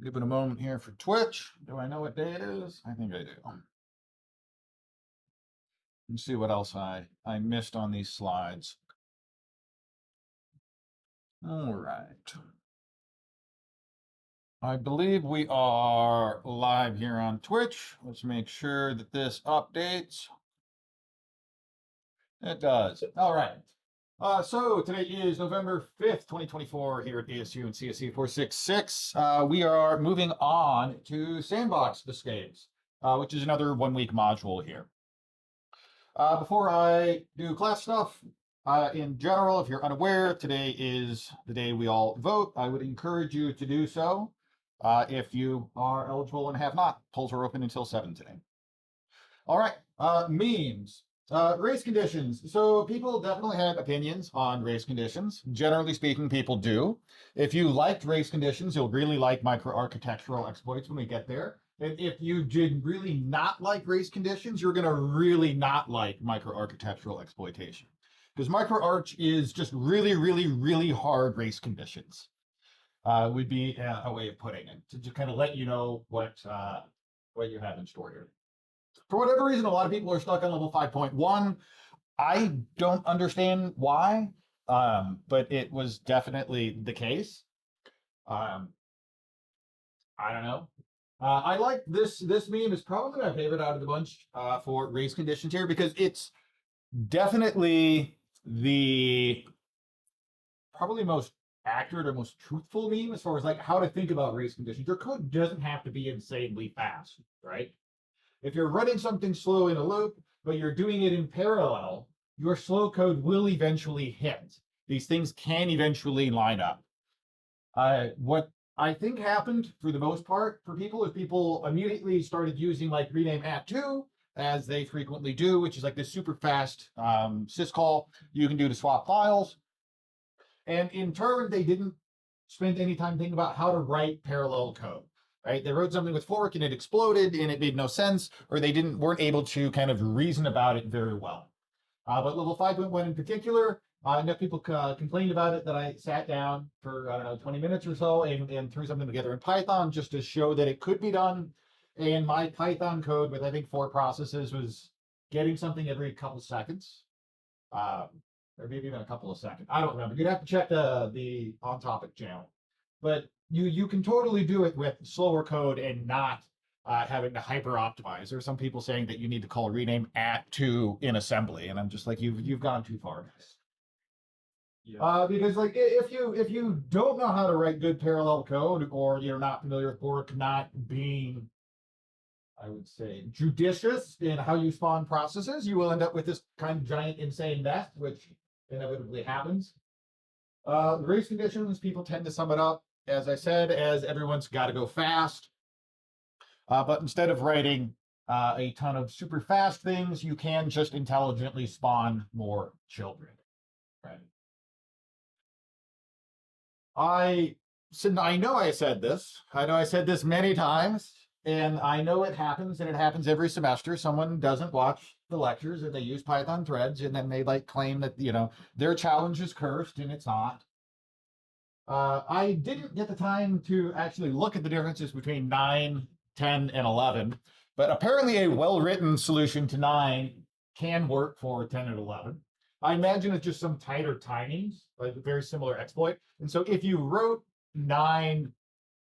Give it a moment here for Twitch. Do I know what day it is? I think I do. Let's see what else I missed on these slides. All right. I believe we are live here on Twitch. Let's make sure that this updates. It does. All right. So today is November 5th, 2024 here at ASU and CSE466. We are moving on to Sandbox escapes, which is another 1 week module here. Before I do class stuff, in general, if you're unaware, today is the day we all vote. I would encourage you to do so if you are eligible and have not. Polls are open until 7 today. All right, memes. Race conditions. So people definitely have opinions on race conditions. Generally speaking, people do. If you liked race conditions, you'll really like microarchitectural exploits when we get there. And if you did really not like race conditions, you're going to really not like microarchitectural exploitation. Because microarch is just really, really, really hard race conditions. Would be a way of putting it, to just kind of let you know what you have in store here. For whatever reason, a lot of people are stuck on level 5.1. I don't understand why, but it was definitely the case. I don't know. I like this meme is probably my favorite out of the bunch for race conditions here, because it's definitely the probably most accurate or most truthful meme as far as like how to think about race conditions. Your code doesn't have to be insanely fast, right? If you're running something slow in a loop, but you're doing it in parallel, your slow code will eventually hit. These things can eventually line up. What I think happened for the most part for people is people immediately started using like rename @2, as they frequently do, which is like this super fast syscall you can do to swap files. And in turn, they didn't spend any time thinking about how to write parallel code. Right? They wrote something with fork and it exploded and it made no sense, or they weren't able to kind of reason about it very well. But level 5.1 in particular, enough people complained about it that I sat down for, I don't know, 20 minutes or so and threw something together in Python just to show that it could be done. And my Python code with, I think, 4 processes was getting something every couple seconds. Or maybe even a couple of seconds. I don't remember. You'd have to check the on topic channel. But you can totally do it with slower code and not having to hyper optimize. There's some people saying that you need to call rename @2 in assembly, and I'm just like, you've gone too far. Yeah. Because like if you don't know how to write good parallel code, or you're not familiar with fork not being, I would say, judicious in how you spawn processes, you will end up with this kind of giant insane mess, which inevitably happens. Race conditions, people tend to sum it up, as I said, as everyone's got to go fast. But instead of writing a ton of super fast things, you can just intelligently spawn more children. Right? I know I said this. I know I said this many times, and I know it happens, and it happens every semester. Someone doesn't watch the lectures, and they use Python threads, and then they like claim that, you know, their challenge is cursed, and it's not. I didn't get the time to actually look at the differences between 9, 10, and 11, but apparently a well-written solution to 9 can work for 10 and 11. I imagine it's just some tighter timings, like a very similar exploit. And so if you wrote 9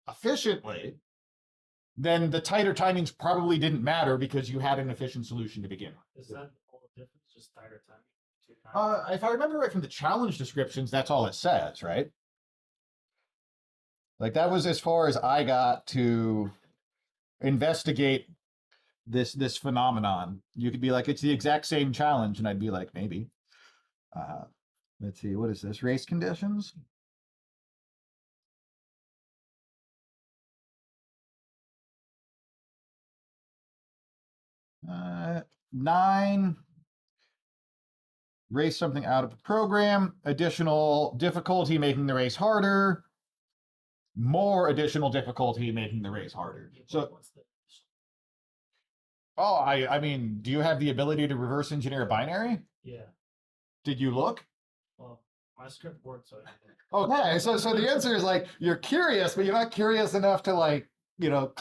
efficiently, then the tighter timings probably didn't matter because you had an efficient solution to begin with. Is that all the difference, just tighter timing? If I remember right from the challenge descriptions, that's all it says, right? Like that was as far as I got to investigate this phenomenon. You could be like, it's the exact same challenge, and I'd be like, maybe. Let's see, what is this? Race conditions? Uh, 9. Race something out of the program. Additional difficulty making the race harder. More additional difficulty making the race harder. So, oh, I mean, do you have the ability to reverse engineer a binary? Yeah. Did you look? Well, My script worked, so Okay, so the answer is like you're curious, but you're not curious enough to like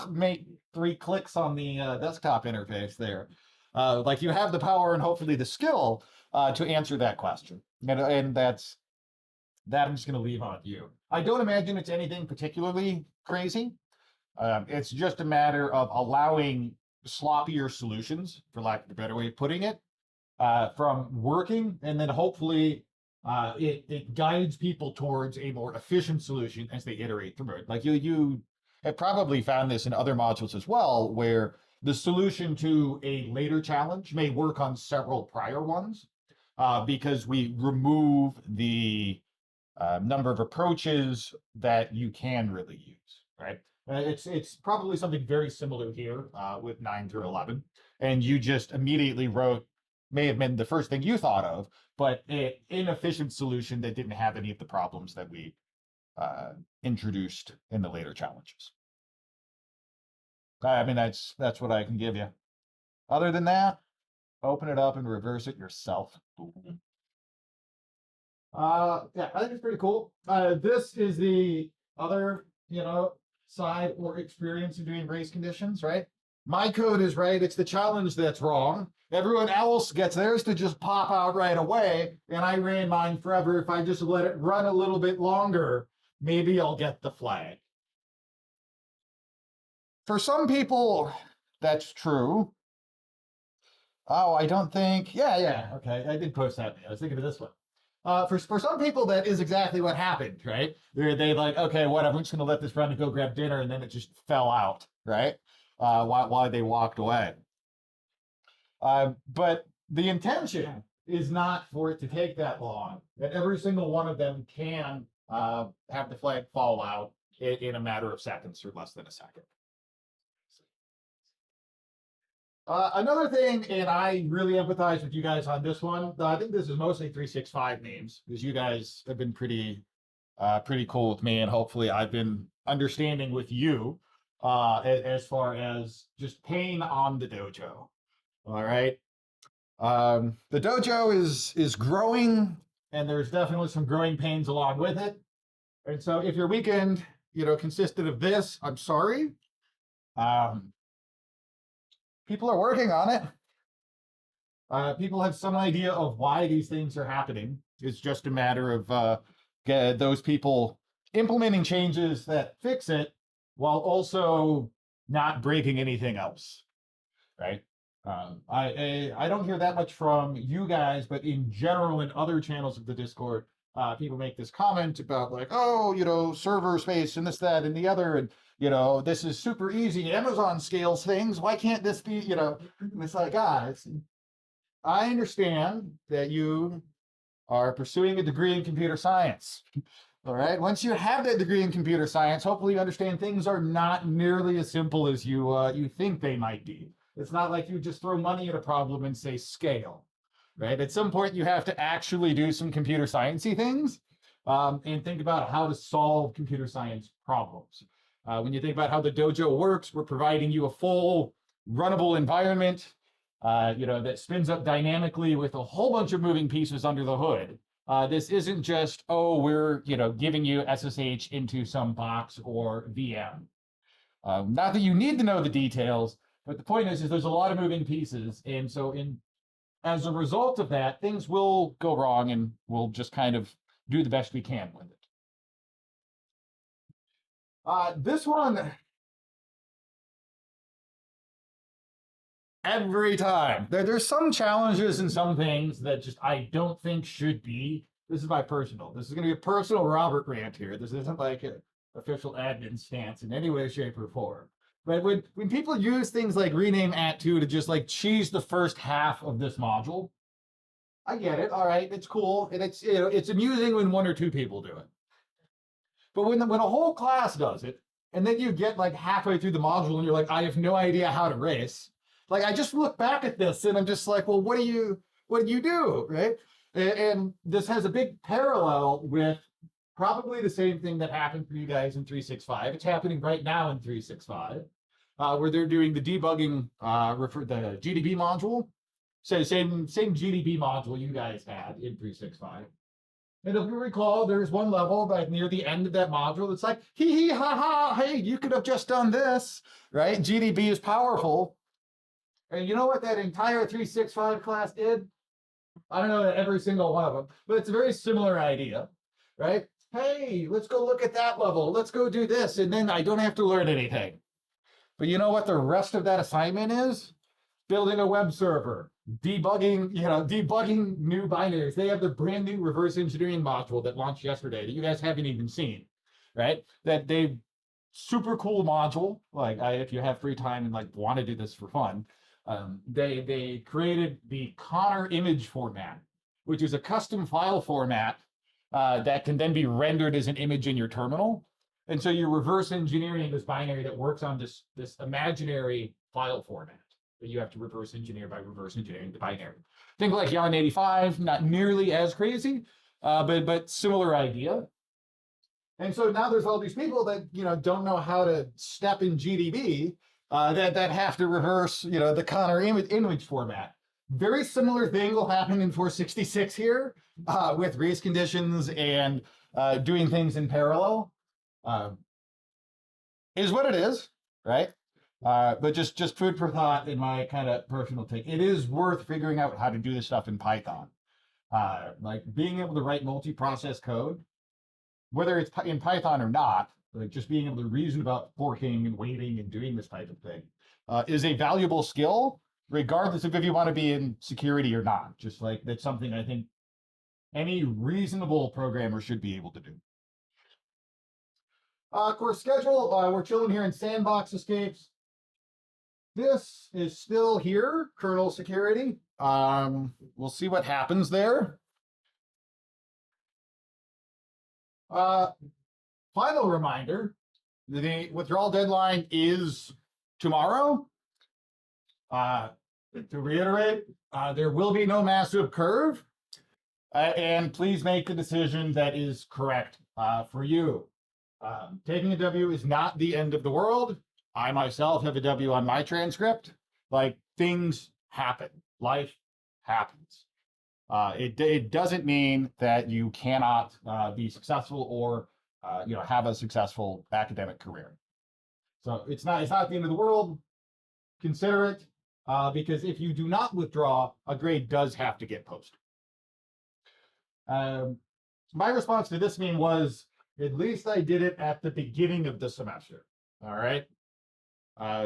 make 3 clicks on the desktop interface there. Like you have the power and hopefully the skill to answer that question, and that I'm just going to leave on you. I don't imagine it's anything particularly crazy. It's just a matter of allowing sloppier solutions, for lack of a better way of putting it, from working, and then hopefully it guides people towards a more efficient solution as they iterate through it. Like you have probably found this in other modules as well, where the solution to a later challenge may work on several prior ones because we remove the number of approaches that you can really use, right? It's probably something very similar here with 9 through 11, and you just immediately wrote, may have been the first thing you thought of, but an inefficient solution that didn't have any of the problems that we introduced in the later challenges. I mean, that's what I can give you. Other than that, open it up and reverse it yourself. Yeah, I think it's pretty cool. This is the other, side or experience of doing race conditions, right? My code is right. It's the challenge that's wrong. Everyone else gets theirs to just pop out right away, and I ran mine forever. If I just let it run a little bit longer, maybe I'll get the flag. For some people, that's true. Oh, I don't think. Yeah. Okay, I did post that. I was thinking of this one. For some people, that is exactly what happened, right? They like, okay, whatever, I'm just gonna let this run and go grab dinner, and then it just fell out, right? While they walked away. But the intention is not for it to take that long. That every single one of them can have the flag fall out in a matter of seconds or less than a second. Another thing, and I really empathize with you guys on this one. I think this is mostly 365 names because you guys have been pretty cool with me, and hopefully I've been understanding with you as far as just pain on the dojo. All right. The dojo is growing, and there's definitely some growing pains along with it. And so if your weekend, consisted of this, I'm sorry. People are working on it. People have some idea of why these things are happening. It's just a matter of those people implementing changes that fix it while also not breaking anything else, right? I don't hear that much from you guys, but in general, in other channels of the Discord, people make this comment about like, oh, server space and this, that, and the other, and this is super easy. Amazon scales things. Why can't this be, And it's like, guys, I understand that you are pursuing a degree in computer science. All right. Once you have that degree in computer science, hopefully you understand things are not nearly as simple as you think they might be. It's not like you just throw money at a problem and say scale, right? At some point, you have to actually do some computer sciencey things and think about how to solve computer science problems. When you think about how the dojo works, we're providing you a full runnable environment, that spins up dynamically with a whole bunch of moving pieces under the hood. This isn't just, we're giving you SSH into some box or VM. Not that you need to know the details, but the point is there's a lot of moving pieces, and so as a result of that, things will go wrong, and we'll just kind of do the best we can with it. This one, every time. There's some challenges and some things that just I don't think should be. This is my personal. This is going to be a personal Robert rant here. This isn't like an official admin stance in any way, shape, or form. But when people use things like rename at2 to just like cheese the first half of this module, I get it. All right, it's cool, and it's amusing when 1 or 2 people do it. But when a whole class does it, and then you get like halfway through the module and you're like, I have no idea how to race. Like I just look back at this and I'm just like, well, what do you do, right? And this has a big parallel with probably the same thing that happened for you guys in 365. It's happening right now in 365, where they're doing the debugging for the GDB module. So same GDB module you guys had in 365. And if you recall, there's one level like near the end of that module that's like, hee hee ha ha, hey, you could have just done this, right? GDB is powerful. And you know what that entire 365 class did? I don't know every single one of them, but it's a very similar idea, right? Hey, let's go look at that level. Let's go do this. And then I don't have to learn anything. But you know what the rest of that assignment is? Building a web server, debugging new binaries. They have the brand new reverse engineering module that launched yesterday that you guys haven't even seen, right? That they super cool module. Like if you have free time and like want to do this for fun, they created the Connor image format, which is a custom file format that can then be rendered as an image in your terminal. And so you're reverse engineering this binary that works on this imaginary file format that you have to reverse engineer by reverse engineering the binary. Think like Yarn 85, not nearly as crazy, but similar idea. And so now there's all these people that don't know how to step in GDB that have to reverse the Connor image format. Very similar thing will happen in 466 here with race conditions and doing things in parallel. Is what it is, right? But just food for thought in my kind of personal take. It is worth figuring out how to do this stuff in Python. Like being able to write multi-process code, whether it's in Python or not, like just being able to reason about forking and waiting and doing this type of thing is a valuable skill, regardless of if you want to be in security or not. Just like that's something I think any reasonable programmer should be able to do. Course schedule, we're chilling here in Sandbox escapes. This is still here, kernel security. We'll see what happens there. Final reminder, the withdrawal deadline is tomorrow. To reiterate, there will be no massive curve. And please make the decision that is correct for you. Taking a W is not the end of the world. I myself have a W on my transcript. Like things happen, life happens. It doesn't mean that you cannot be successful or have a successful academic career. So it's not the end of the world. Consider it because if you do not withdraw, a grade does have to get posted. My response to this meme was, at least I did it at the beginning of the semester. All right.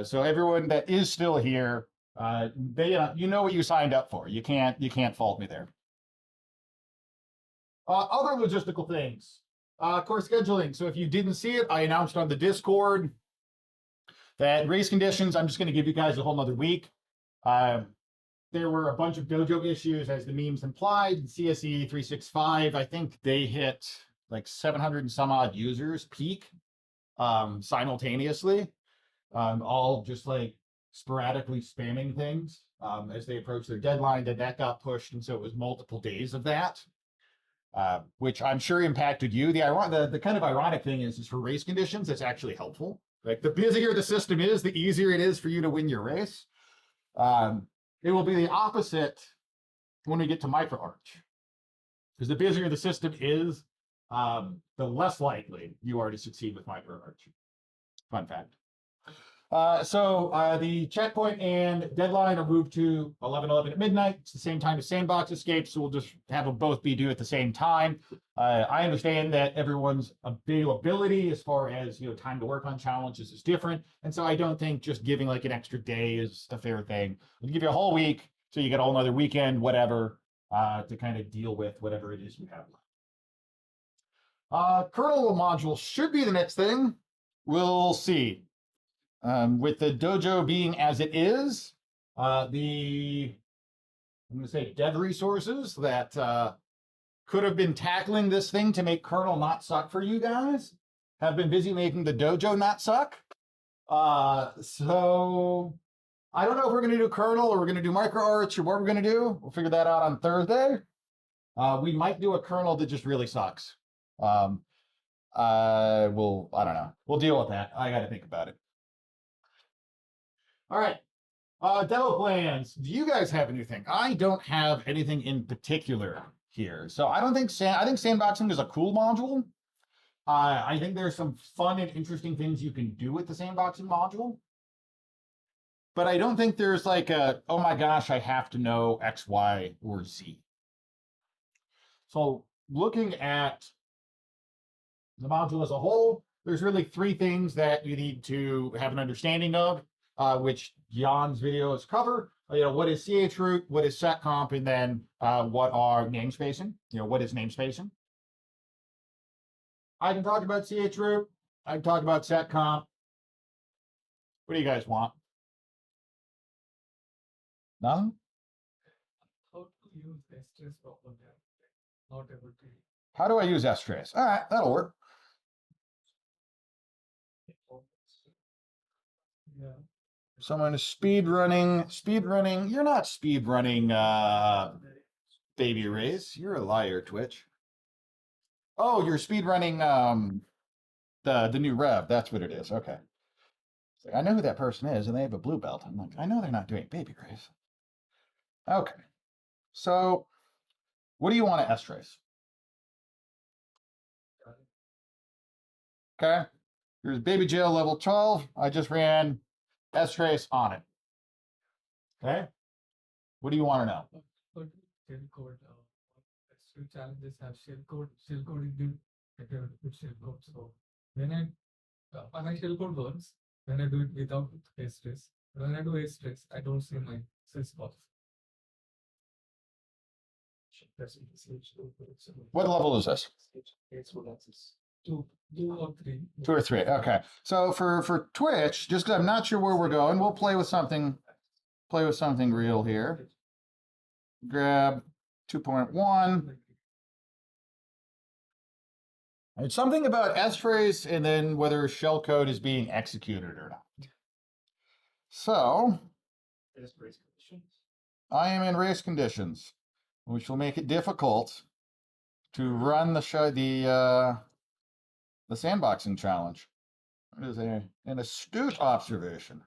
So everyone that is still here, you know what you signed up for. You can't fault me there. Other logistical things, course scheduling. So if you didn't see it, I announced on the Discord that race conditions, I'm just going to give you guys a whole nother week. There were a bunch of dojo issues, as the memes implied. CSE466, I think they hit like 700 and some odd users peak simultaneously, all just like sporadically spamming things as they approach their deadline. That got pushed, and so it was multiple days of that, which I'm sure impacted you. The kind of ironic thing is for race conditions, it's actually helpful. Like the busier the system is, the easier it is for you to win your race. It will be the opposite when we get to microarch, because the busier the system is, the less likely you are to succeed with microarch. Fun fact. So the checkpoint and deadline are moved to 11:11 at midnight. It's the same time as Sandbox escape, so we'll just have them both be due at the same time. I understand that everyone's availability as far as time to work on challenges is different, and so I don't think just giving like an extra day is a fair thing. We'll give you a whole week, so you get a whole another weekend, whatever, to kind of deal with whatever it is you have left. Kernel module should be the next thing. We'll see. With the dojo being as it is, I'm going to say dev resources that could have been tackling this thing to make kernel not suck for you guys have been busy making the dojo not suck. So I don't know if we're going to do kernel or we're going to do microarch or what we're going to do. We'll figure that out on Thursday. We might do a kernel that just really sucks. I don't know. We'll deal with that. I got to think about it. All right. Demo plans. Do you guys have anything? I don't have anything in particular here. So I don't think I think sandboxing is a cool module. I think there's some fun and interesting things you can do with the sandboxing module. But I don't think there's like a, oh my gosh, I have to know X, Y, or Z. So looking at the module as a whole, there's really three things that you need to have an understanding of, which Jan's videos cover. What is chroot, what is setcomp, and then what are namespacing? What is namespacing? I can talk about chroot. I can talk about setcomp. What do you guys want? None? How to use stress properly? Not able to. How do I use S-trace? All right, that'll work. Yeah. Someone is speed running. You're not speed running, Baby Rays. You're a liar, Twitch. Oh, you're speed running the new rev. That's what it is. Okay. I know who that person is, and they have a blue belt. I'm like, I know they're not doing Baby Rays. Okay. So, what do you want to S-trace? Okay. Here's Baby Jail level 12. I just ran S-trace on it. Okay. What do you want to know? But shell code, few challenges have shell code. Shell code is built with shell code. So when my shell code works, when I do it without stress, when I do stress, I don't see my sysbox. What level is this? Two or three. 2 or 3. Okay. So for Twitch, just because I'm not sure where we're going, we'll play with something real here. Grab 2.1. It's something about S-trace and then whether shell code is being executed or not. So I am in race conditions, which will make it difficult to run the sandboxing challenge. It is an astute observation.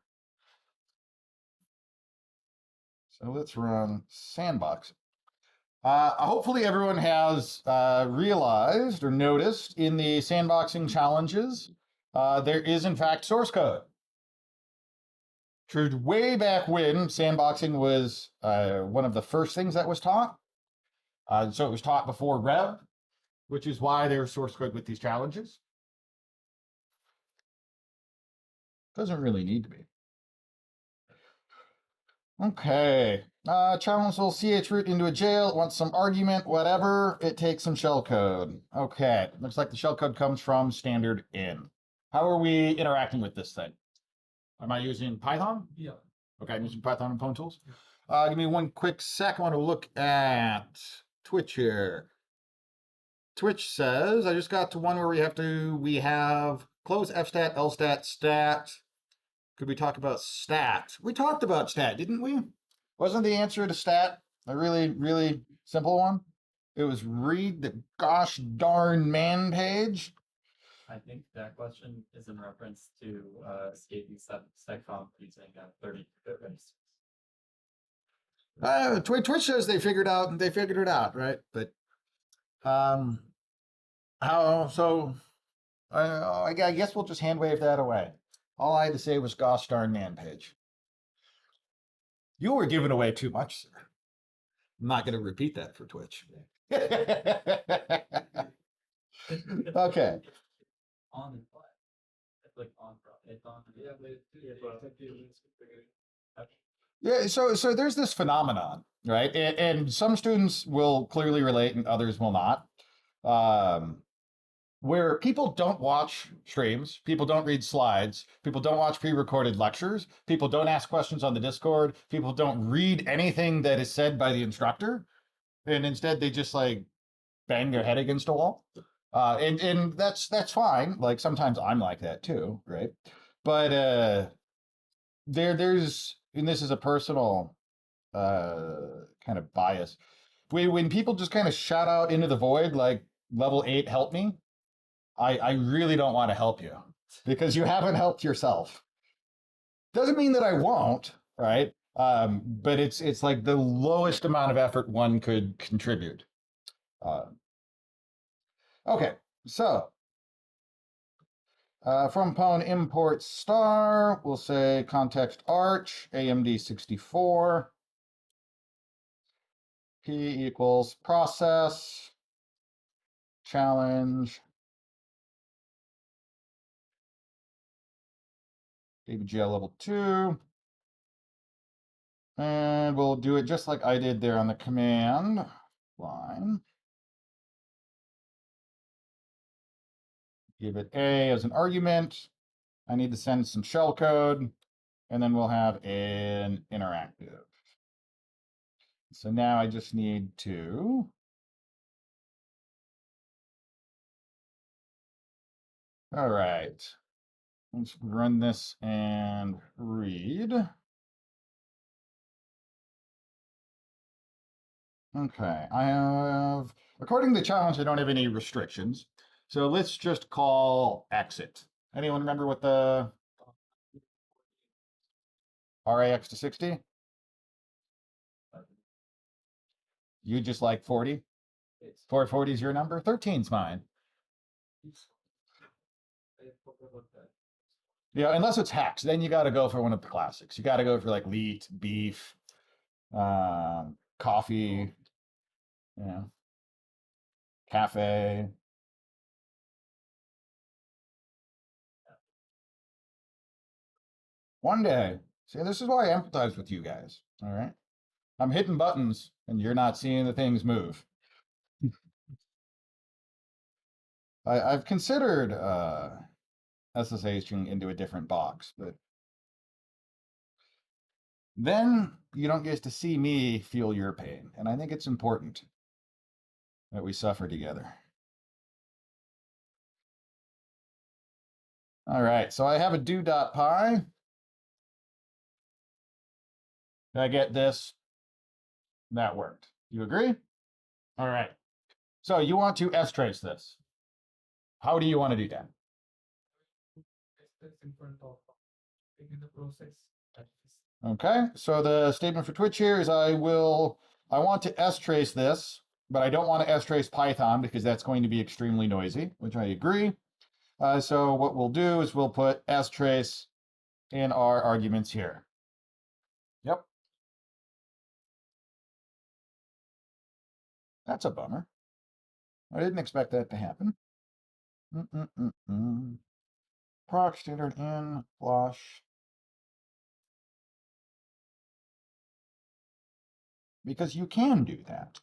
So let's run sandboxing. Hopefully everyone has realized or noticed in the sandboxing challenges, there is in fact source code. True, way back when sandboxing was one of the first things that was taught. So it was taught before Rev, which is why there's source code with these challenges. Doesn't really need to be. Okay. Challenge will chroot into a jail. It wants some argument, whatever. It takes some shellcode. Okay. Looks like the shellcode comes from standard in. How are we interacting with this thing? Am I using Python? Yeah. Okay, I'm using Python and Pwn tools. Give me one quick sec. I want to look at Twitch here. Twitch says, I just got to one where we have close fstat, lstat, stat. Could we talk about stat? We talked about stat, didn't we? Wasn't the answer to stat a really, really simple one? It was read the gosh darn man page. I think that question is in reference to escaping seccomp using 30-bit registers. Twitch says they figured it out, right? But I guess we'll just hand wave that away. All I had to say was gosh darn man page. You were giving away too much, sir. I'm not going to repeat that for Twitch. Okay. On and fly. It's like on. It's on. Yeah, so there's this phenomenon, right? And some students will clearly relate and others will not. Where people don't watch streams, people don't read slides, people don't watch pre-recorded lectures, people don't ask questions on the Discord, people don't read anything that is said by the instructor, and instead they just like bang their head against a wall. And that's fine. Like sometimes I'm like that too, right? But there's, and this is a personal kind of bias. When people just kind of shout out into the void like level 8 help me, I really don't want to help you because you haven't helped yourself. Doesn't mean that I won't, right? But it's like the lowest amount of effort one could contribute. Okay, so from pwn import star, we'll say context arch AMD 64. P equals process challenge ABGL level 2. And we'll do it just like I did there on the command line. Give it A as an argument. I need to send some shellcode, and then we'll have an interactive. So now I just need to all right. Let's run this and read. Okay, I have, according to the challenge, I don't have any restrictions. So let's just call exit. Anyone remember what the RAX to 60? You just like 40? 440 is your number? 13's mine. Yeah, unless it's hex, then you got to go for one of the classics. You got to go for like leet, beef, coffee, you know, cafe. One day. See, this is why I empathize with you guys. All right. I'm hitting buttons and you're not seeing the things move. I've considered SSHing into a different box, but then you don't get to see me feel your pain. And I think it's important that we suffer together. All right, so I have a do.py. I get this. That worked. You agree? All right. So you want to strace this. How do you want to do that? In front of in the process. Okay, so the statement for Twitch here is I want to strace this, but I don't want to strace Python because that's going to be extremely noisy, which I agree. So what we'll do is we'll put strace in our arguments here. Yep. That's a bummer. I didn't expect that to happen. Proc standard in flush. Because you can do that.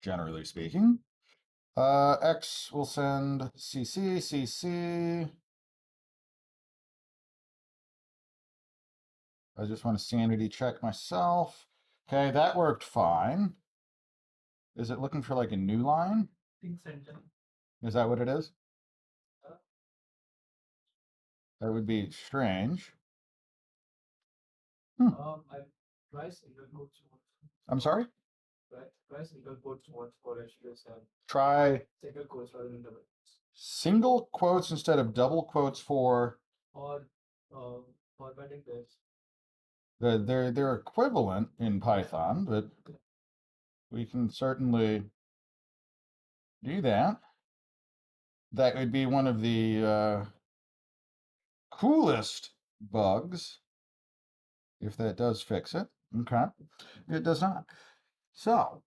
Generally speaking. X will send CC. I just want to sanity check myself. Okay, that worked fine. Is it looking for like a new line? Is that what it is? That would be strange. I try single quotes once. I'm sorry? Try single quotes once for HTS and Try single quotes rather than double. single quotes instead of double quotes for Or formatting this. they're equivalent in Python, but we can certainly do that. That would be one of the coolest bugs if that does fix it. Okay, it does not. So,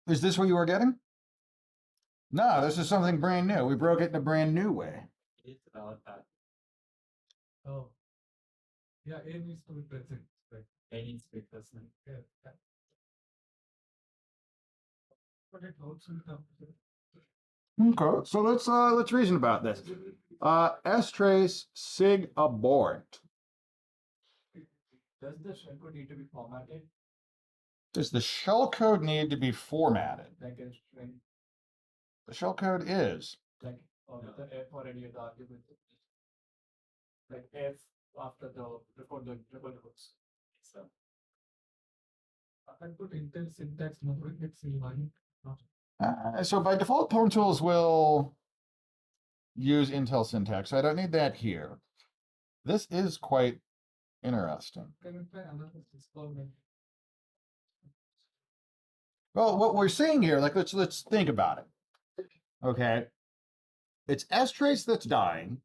is this what you were getting? No, this is something brand new. We broke it in a brand new way. It's a valid fact. Oh. Yeah, A needs to be present. Right. A needs to be present. Yeah. But it also Okay, so let's reason about this. strace sig abort. does the shellcode need to be formatted Does the shellcode need to be formatted? like a string, The shellcode is. like or the F or any of the argument? Like F after the before the triple quotes. So I can put Intel syntax numbering it's in line. So by default, Pwn tools will use Intel syntax. So I don't need that here. This is quite interesting. Can we try another experiment? Well, what we're seeing here, like let's think about it. Okay. It's S trace that's dying.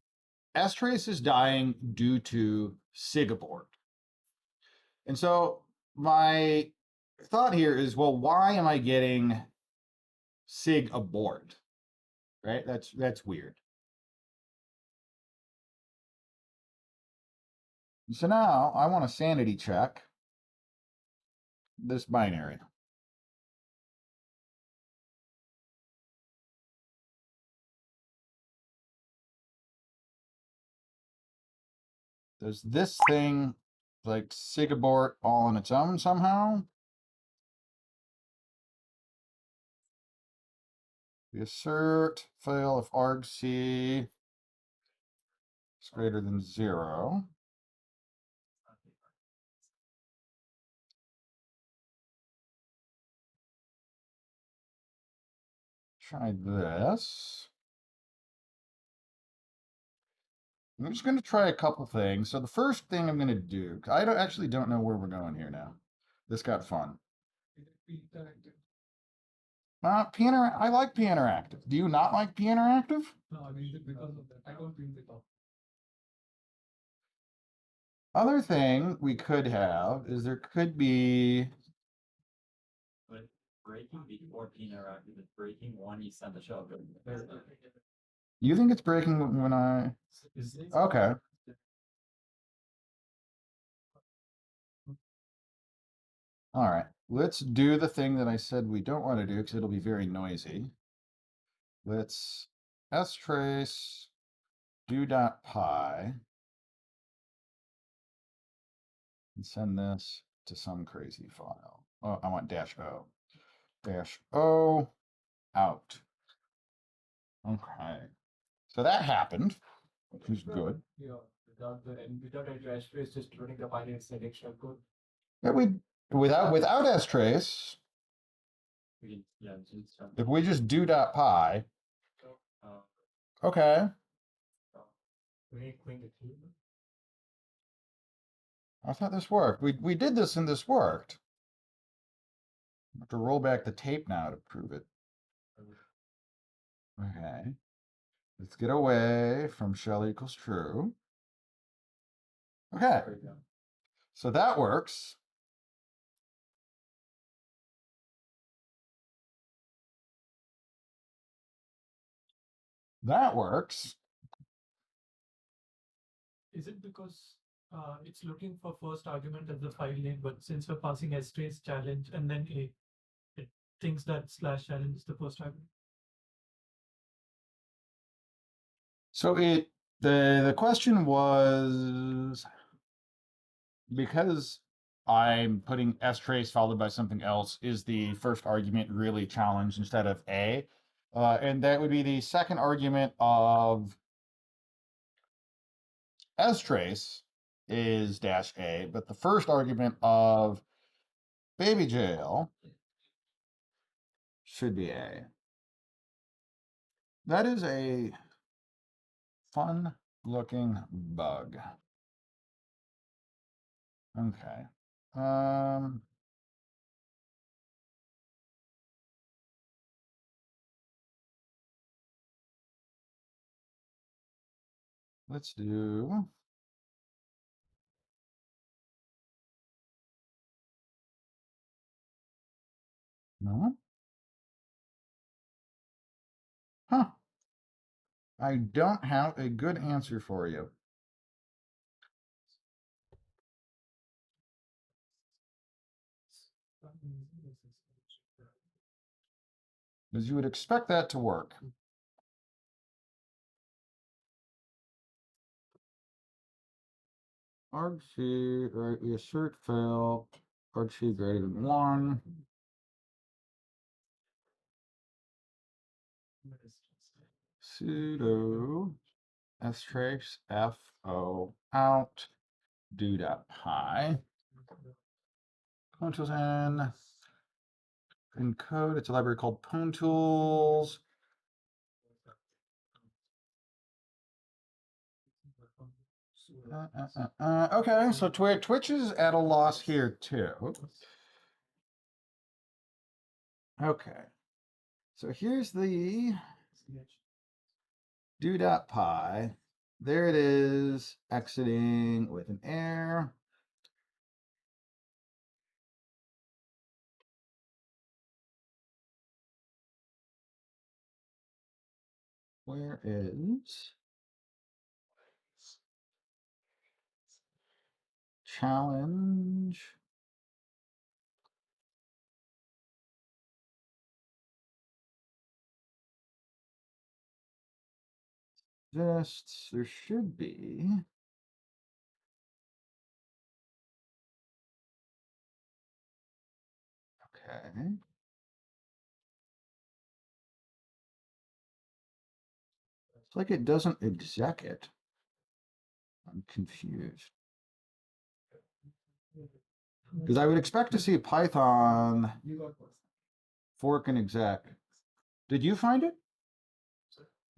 S trace is dying due to SIG abort. And so my thought here is, well, why am I getting SIG abort? Right? That's weird. So now I want to sanity check this binary. Does this thing like SIG abort all on its own somehow? We assert fail if argc is greater than 0. Try this. I'm just going to try a couple things. So the first thing I'm going to do, I actually don't know where we're going here now. This got fun. P I like P interactive. Do you not like P interactive? No, I mean because of that. I don't think the top. Other thing we could have is there could be. But breaking before being interactive is breaking when you send the shell code. You think it's breaking when I. Okay. All right. Let's do the thing that I said we don't want to do because it'll be very noisy. Let's strace do.py and send this to some crazy file. Oh, I want -o. -o out. Okay. So that happened, which is good. Yeah, without a trash trace, just running the binary select shell code. Yeah, without strace, We can, yeah, just, if we just do.py, uh, okay. Going to cube. I thought this worked. We did this and this worked. I have to roll back the tape now to prove it. Okay. Let's get away from shell equals true. Okay. So that works. That works. Is it because it's looking for first argument as the file name, but since we're passing S trace challenge and then it thinks that slash challenge is the first argument? So the question was, because I'm putting strace followed by something else, is the first argument really challenged instead of A? And that would be the second argument of strace is -A, but the first argument of baby jail should be A. That is a fun looking bug. Okay. Let's do. No. Huh. I don't have a good answer for you. Because you would expect that to work. argc, right, we assert fail, argc greater than 1. Sudo strace fo out do.py. Tools in code, it's a library called pwn.tools. Okay, so Twitch is at a loss here too. Okay. So here's the do.py. There it is, exiting with an error. Where is challenge? Just, there should be. Okay. It's like it doesn't exec it. I'm confused. Because I would expect to see Python fork and exec. Did you find it?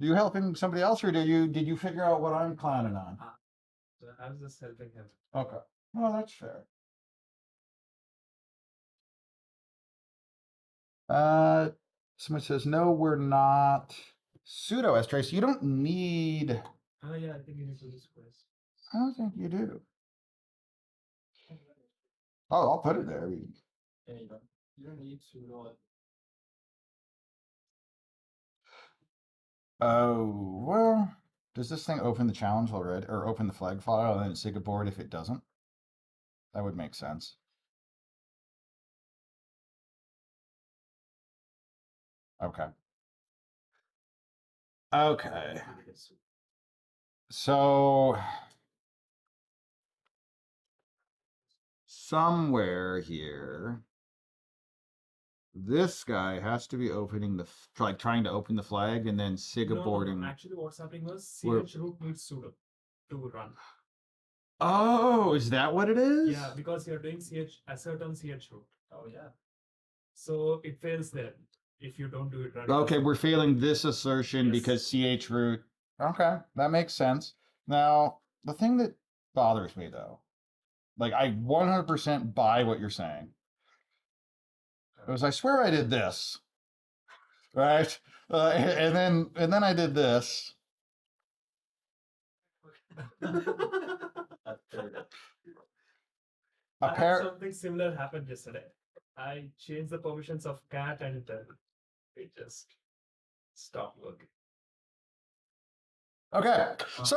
Are you helping somebody else, or did you figure out what I'm clowning on? So I was just helping him. Okay. Well, that's fair. Someone says, no, we're not pseudo S-trace. You don't need, Oh yeah, I think you need to use quiz. I don't think you do. Oh, I'll put it there. Yeah, you don't need to. Oh, well, does this thing open the challenge already, or open the flag file and then sig abort if it doesn't? That would make sense. Okay. Okay. So somewhere here, this guy has to be opening the, like trying to open the flag and then sig aborting. Actually, what's happening was Where- chroot needs sudo to run. Oh, is that what it is? Yeah, because you're doing assert on chroot. Oh, yeah. So it fails there if you don't do it right. Okay, we're failing this assertion Yes. because chroot. Okay, that makes sense. Now, the thing that bothers me though, like I 100% buy what you're saying. Because I swear I did this, right? And then I did this. That's pretty I had something similar happened yesterday. I changed the permissions of cat and it just stopped working. Okay, so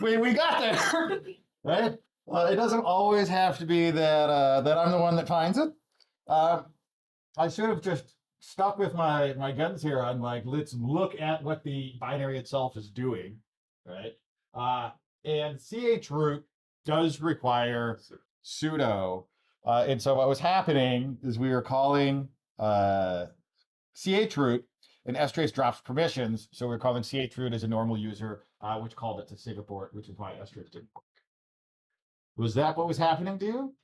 we got there, right? Well, it doesn't always have to be that that I'm the one that finds it. I should have just stuck with my guns here on like, let's look at what the binary itself is doing, right? And chroot does require sudo. And so what was happening is we were calling chroot and strace drops permissions. So we're calling chroot as a normal user, which called it to sig abort, which is why strace didn't work. Was that what was happening to you?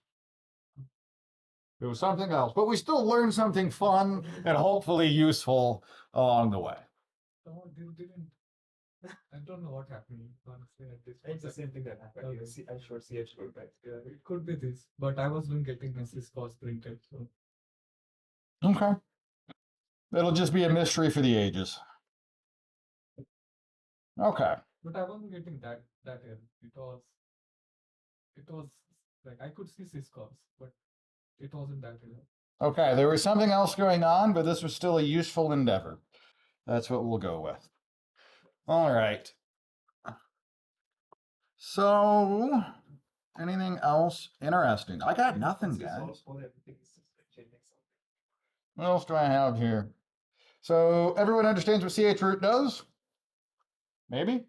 It was something else, but we still learned something fun and hopefully useful along the way. Oh, didn't. I don't know what happened. Honestly, it's the same thing that happened. Okay. I showed chroot, right? Yeah, it could be this, but I wasn't getting message calls printed. So. Okay. It'll just be a mystery for the ages. Okay. But I wasn't getting that error. It was like I could see syscalls, but it wasn't that error. Okay, there was something else going on, but this was still a useful endeavor. That's what we'll go with. All right. So, anything else interesting? I got nothing, guys. What else do I have here? So, everyone understands what chroot does? Maybe?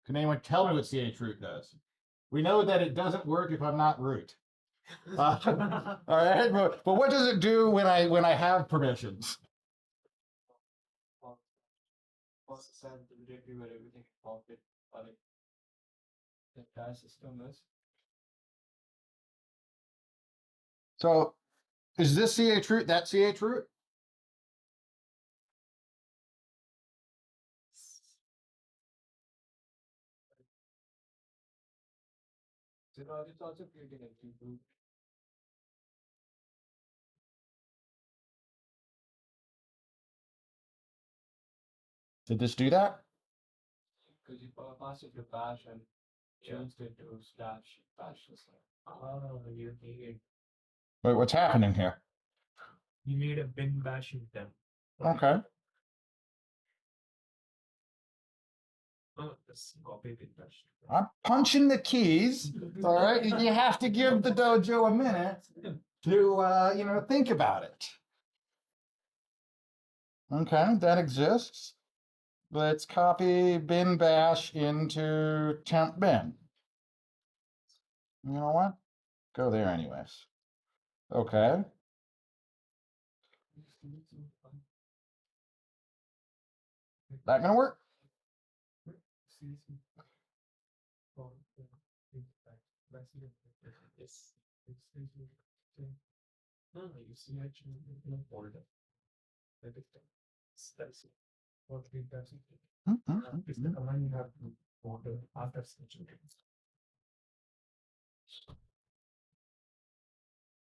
Can anyone tell me what chroot does? We know that it doesn't work if I'm not root. All right, but what does it do when I have permissions? set the directory where everything is popped, like the entire system is. So, is this chroot that chroot? So it's also creating a group. Did this do that? Because you passed it to bash and changed it to slash bash. Oh, you need Wait, what's happening here? you need a bin bash in them. Okay. Oh, this copy bin bash. I'm punching the keys. All right. You have to give the dojo a minute to, think about it. Okay, that exists. Let's copy bin bash into temp bin. You know what? Go there anyways. Okay. That gonna work? Yes. No, you see actually in a folder. That's what it does. It's the command you have to folder after switching.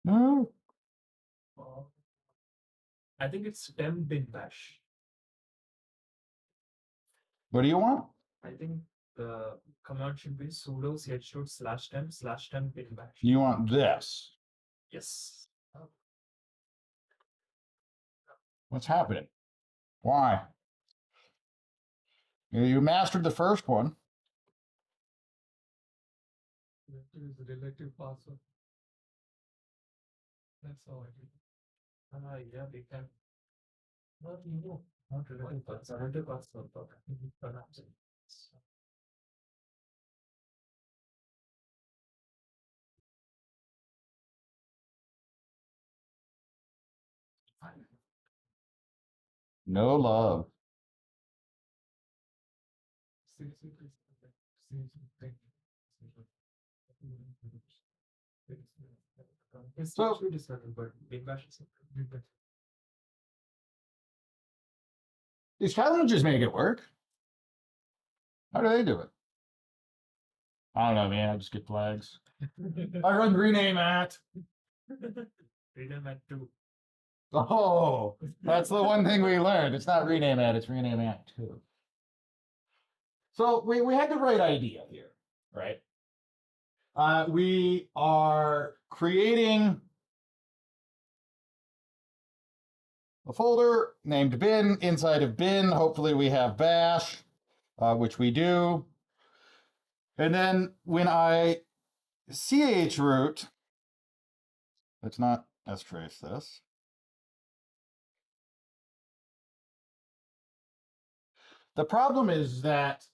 No. I think it's temp bin bash. What do you want? I think the command should be sudo chroot /temp bin bash. You want this. Yes. What's happening? Why? You mastered the first one. Is the relative password. That's how I do. Yeah, they can. Not you, not relative password. Relative password, but perhaps. No love. So, but bin bash is These challenges make it work. How do they do it? I don't know, man. I just get flags. I run rename at. Rename at 2. Oh, that's the one thing we learned. It's not rename at, it's rename at 2. So we had the right idea here, right? We are creating a folder named bin. Inside of bin, hopefully we have bash, which we do. And then when I chroot, let's trace this. The problem is that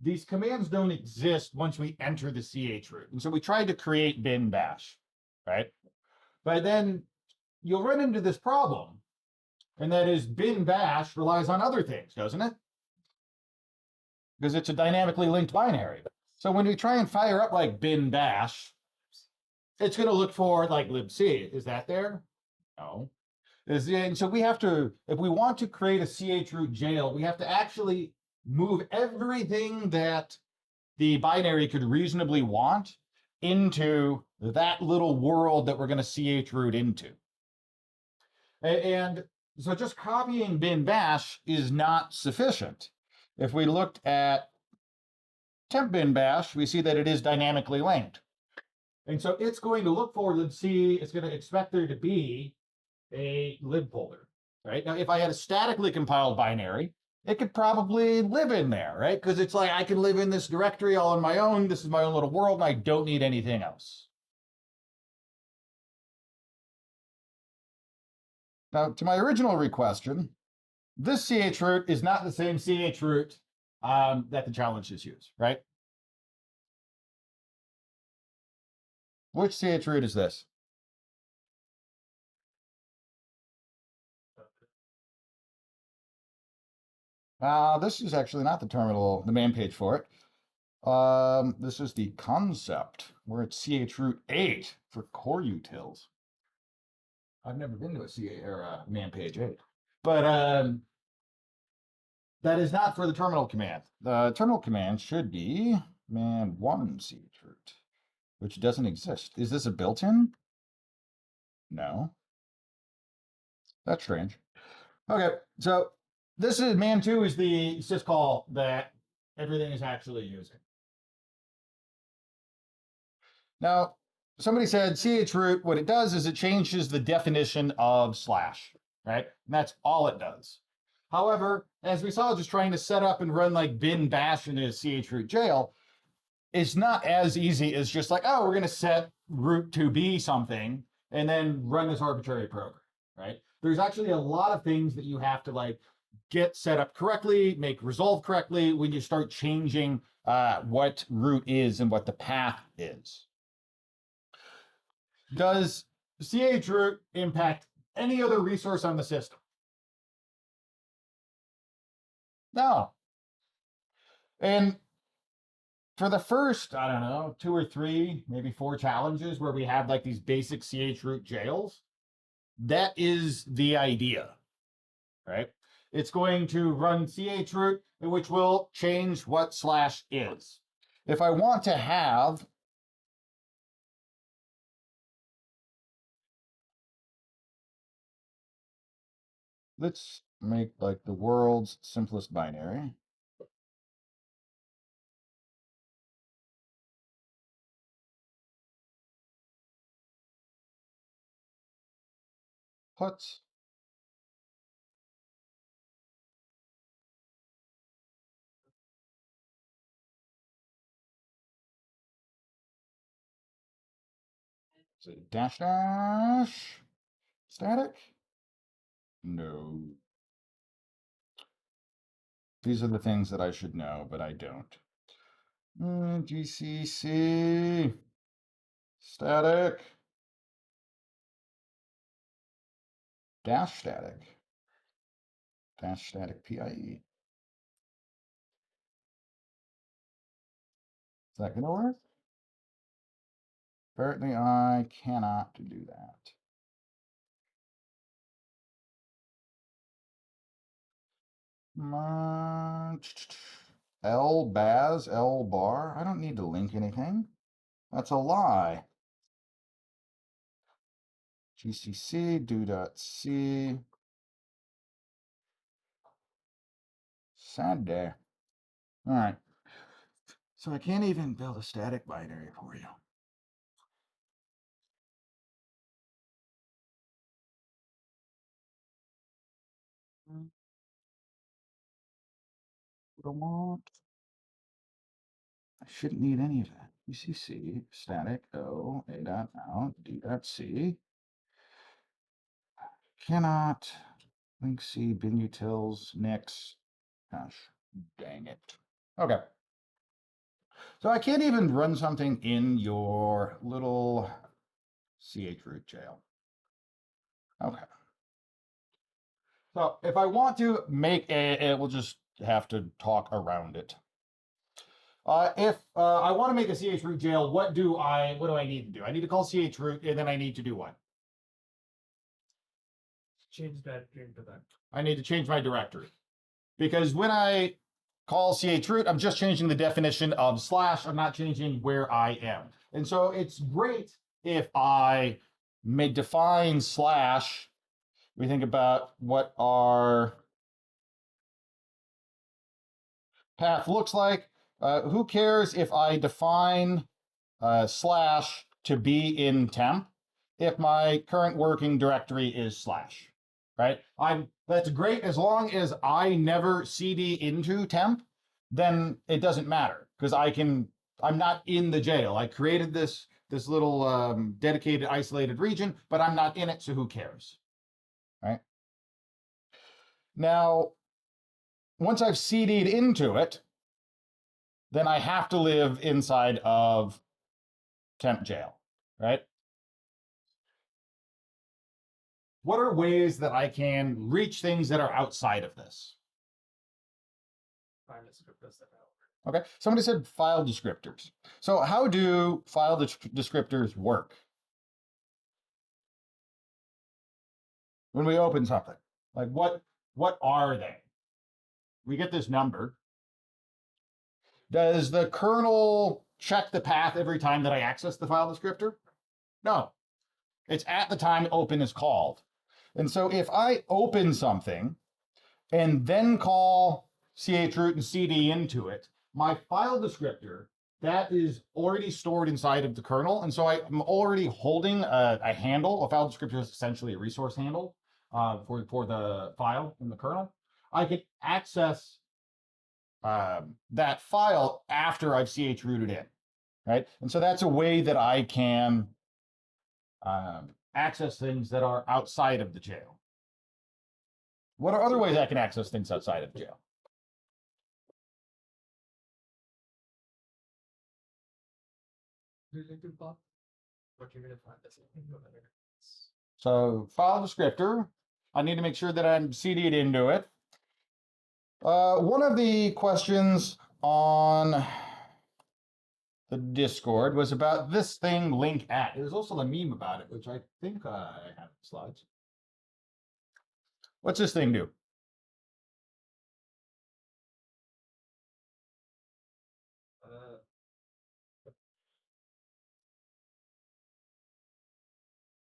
these commands don't exist once we enter the chroot. And so we tried to create bin bash, right? But then you'll run into this problem. And that is bin bash relies on other things, doesn't it? Because it's a dynamically linked binary. So when we try and fire up like bin bash, it's going to look for like libc. Is that there? No. And so we have to, if we want to create a chroot jail, we have to actually move everything that the binary could reasonably want into that little world that we're going to chroot into. And so just copying bin bash is not sufficient. If we looked at temp bin bash, we see that it is dynamically linked. And so it's going to look for libc, it's going to expect there to be a lib folder, right? Now, if I had a statically compiled binary, it could probably live in there, right? Because it's like, I can live in this directory all on my own. This is my own little world, and I don't need anything else. Now, to my original question, this chroot is not the same chroot that the challenges use, right? Which chroot is this? This is actually not the terminal, the man page for it. This is the concept. We're at chroot 8 for core utils. I've never been to a man page 8, but that is not for the terminal command. The terminal command should be man1 chroot, which doesn't exist. Is this a built-in? No. That's strange. Okay, so this is man2 is the syscall that everything is actually using. Now, somebody said chroot, what it does is it changes the definition of slash, right? And that's all it does. However, as we saw, just trying to set up and run like bin bash in a chroot jail, it's not as easy as just like, oh, we're going to set root to be something and then run this arbitrary program, right? There's actually a lot of things that you have to like get set up correctly, make resolve correctly when you start changing what root is and what the path is. Does chroot impact any other resource on the system? No. And for the first, I don't know, 2 or 3, maybe 4 challenges where we have like these basic chroot jails, that is the idea, right? It's going to run chroot, which will change what slash is. If I want to have let's make like the world's simplest binary. Put is it dash dash static? No. These are the things that I should know, but I don't. GCC static dash static PIE. Is that going to work? Apparently I cannot do that. L baz, L bar. I don't need to link anything. That's a lie. GCC do.c. Sad day. All right. So I can't even build a static binary for you. What I want. I shouldn't need any of that. UCC static O A dot out D dot C. Cannot link C bin utils nix. Gosh, dang it. Okay. So I can't even run something in your little chroot jail. Okay. So if I want to make we'll just have to talk around it. If I want to make a chroot jail, what do I need to do? I need to call chroot, and then I need to do what? Change directory into that. I need to change my directory. Because when I call chroot, I'm just changing the definition of slash. I'm not changing where I am. And so it's great if I may define slash. We think about what our path looks like. Who cares if I define slash to be in temp if my current working directory is slash, right? That's great as long as I never cd into temp, then it doesn't matter because I'm not in the jail. I created this little dedicated isolated region, but I'm not in it, so who cares, right? Now, once I've cd'd into it, then I have to live inside of temp jail, right? What are ways that I can reach things that are outside of this? File descriptors that are Okay, somebody said file descriptors. So how do file descriptors work? When we open something, like what are they? We get this number. Does the kernel check the path every time that I access the file descriptor? No. It's at the time open is called. And so if I open something and then call chroot and cd into it, my file descriptor, that is already stored inside of the kernel. And so I'm already holding a handle. A file descriptor is essentially a resource handle for the file in the kernel. I can access that file after I've chrooted in, right? And so that's a way that I can access things that are outside of the jail. What are other ways I can access things outside of jail? Related path. What you're gonna find this in your other. So file descriptor, I need to make sure that I'm CD'd into it. One of the questions on the Discord was about this thing, link at. There's also a meme about it, which I think I have the slides. What's this thing do?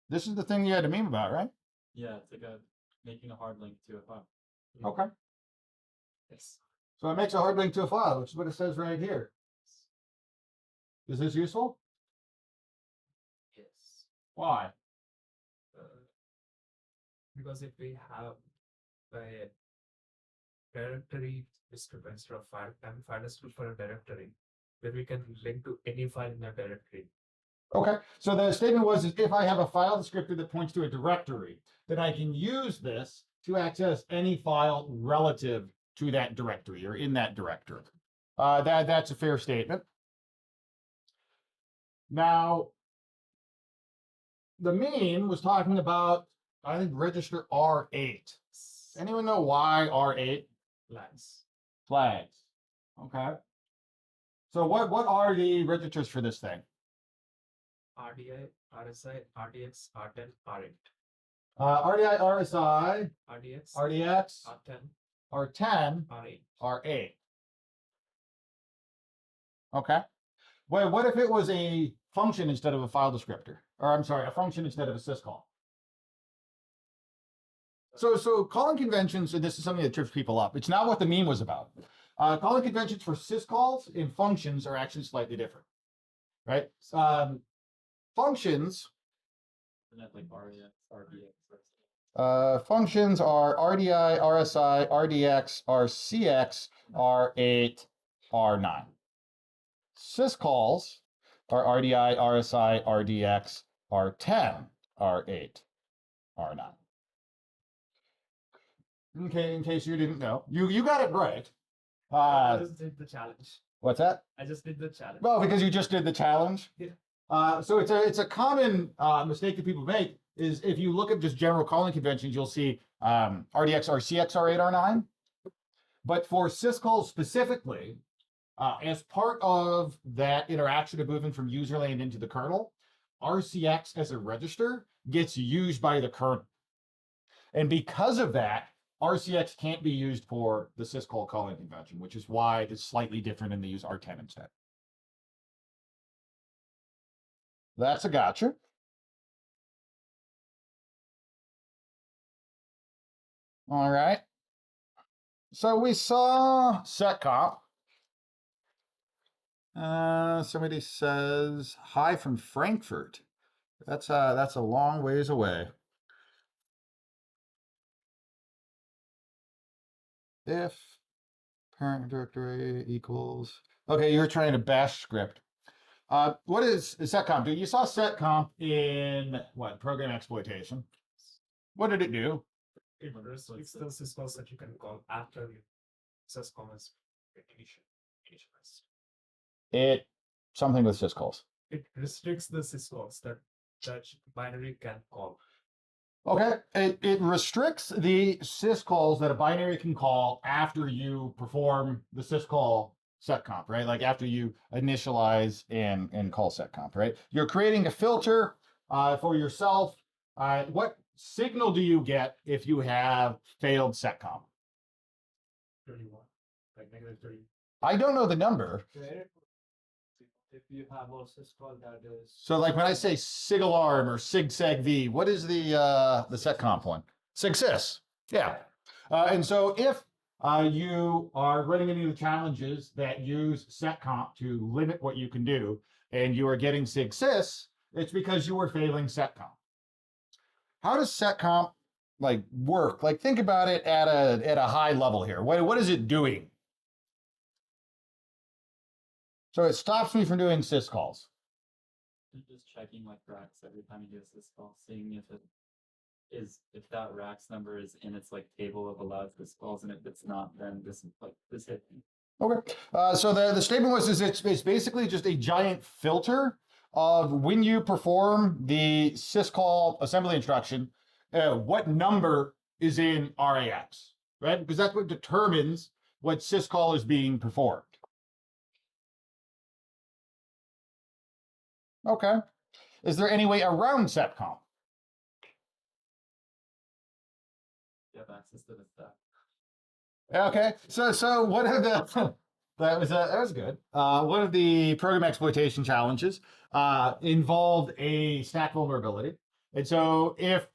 This is the thing you had a meme about, right? Yeah, it's like making a hard link to a file. Okay. Yes. So it makes a hard link to a file, which is what it says right here. Is this useful? Yes. Why? Because if we have a directory descriptor instead of file descriptor for a directory, then we can link to any file in that directory. Okay, so the statement was, is if I have a file descriptor that points to a directory, then I can use this to access any file relative to that directory or in that directory. That's a fair statement. Now, the meme was talking about, I think, register R8. Anyone know why R8? Flags. Flags. Okay. So what are the registers for this thing? RDI, RSI, RDX, R10, R8. RDI, RSI, RDX, RDX, R10, R10, R8. R8. Okay. Well, what if it was a function instead of a file descriptor? Or I'm sorry, a function instead of a syscall? So calling conventions, and this is something that trips people up. It's not what the meme was about. Calling conventions for syscalls and functions are actually slightly different, right? Functions. Isn't that like REX, RDX? Functions are RDI, RSI, RDX, RCX, R8, R9. Syscalls are RDI, RSI, RDX, R10, R8, R9. Okay, in case you didn't know, you got it right. I just did the challenge. What's that? I just did the challenge. Well, because you just did the challenge. Yeah. So it's a common mistake that people make is if you look at just general calling conventions, you'll see RDX, RCX, R8, R9. But for syscalls specifically, as part of that interaction of moving from userland into the kernel, RCX as a register gets used by the kernel. And because of that, RCX can't be used for the syscall calling convention, which is why it's slightly different and they use R10 instead. That's a gotcha. All right. So we saw setcomp. Somebody says hi from Frankfurt. That's a long ways away. If parent directory equals, okay, you're trying to bash script. What is setcomp do? You saw setcomp in what, program exploitation? What did it do? It restricts the syscalls that you can call after your syscall is initialized. It something with syscalls. It restricts the syscalls that binary can call. Okay, it restricts the syscalls that a binary can call after you perform the syscall setcomp, right? Like after you initialize and call setcomp, right? You're creating a filter for yourself. What signal do you get if you have failed setcomp? 31, like -30. I don't know the number. If you have a syscall that is So like when I say sig alarm or sig seg v, what is the setcomp one? Sig sys. Yeah. And so if you are running into challenges that use setcomp to limit what you can do, and you are getting SIG-sys, it's because you were failing setcomp. How does setcomp like work? Like think about it at a high level here. What is it doing? So it stops me from doing syscalls. Just checking like racks every time you do a syscall, seeing if that racks number is in its like table of allowed syscalls, and if it's not, then this hit me. Okay. So the statement was it's basically just a giant filter of when you perform the syscall assembly instruction, what number is in RAX, right? Because that's what determines what syscall is being performed. Okay. Is there any way around setcomp? You have access to the stack. Okay. So one of the that was good. One of the program exploitation challenges involved a stack vulnerability, and so if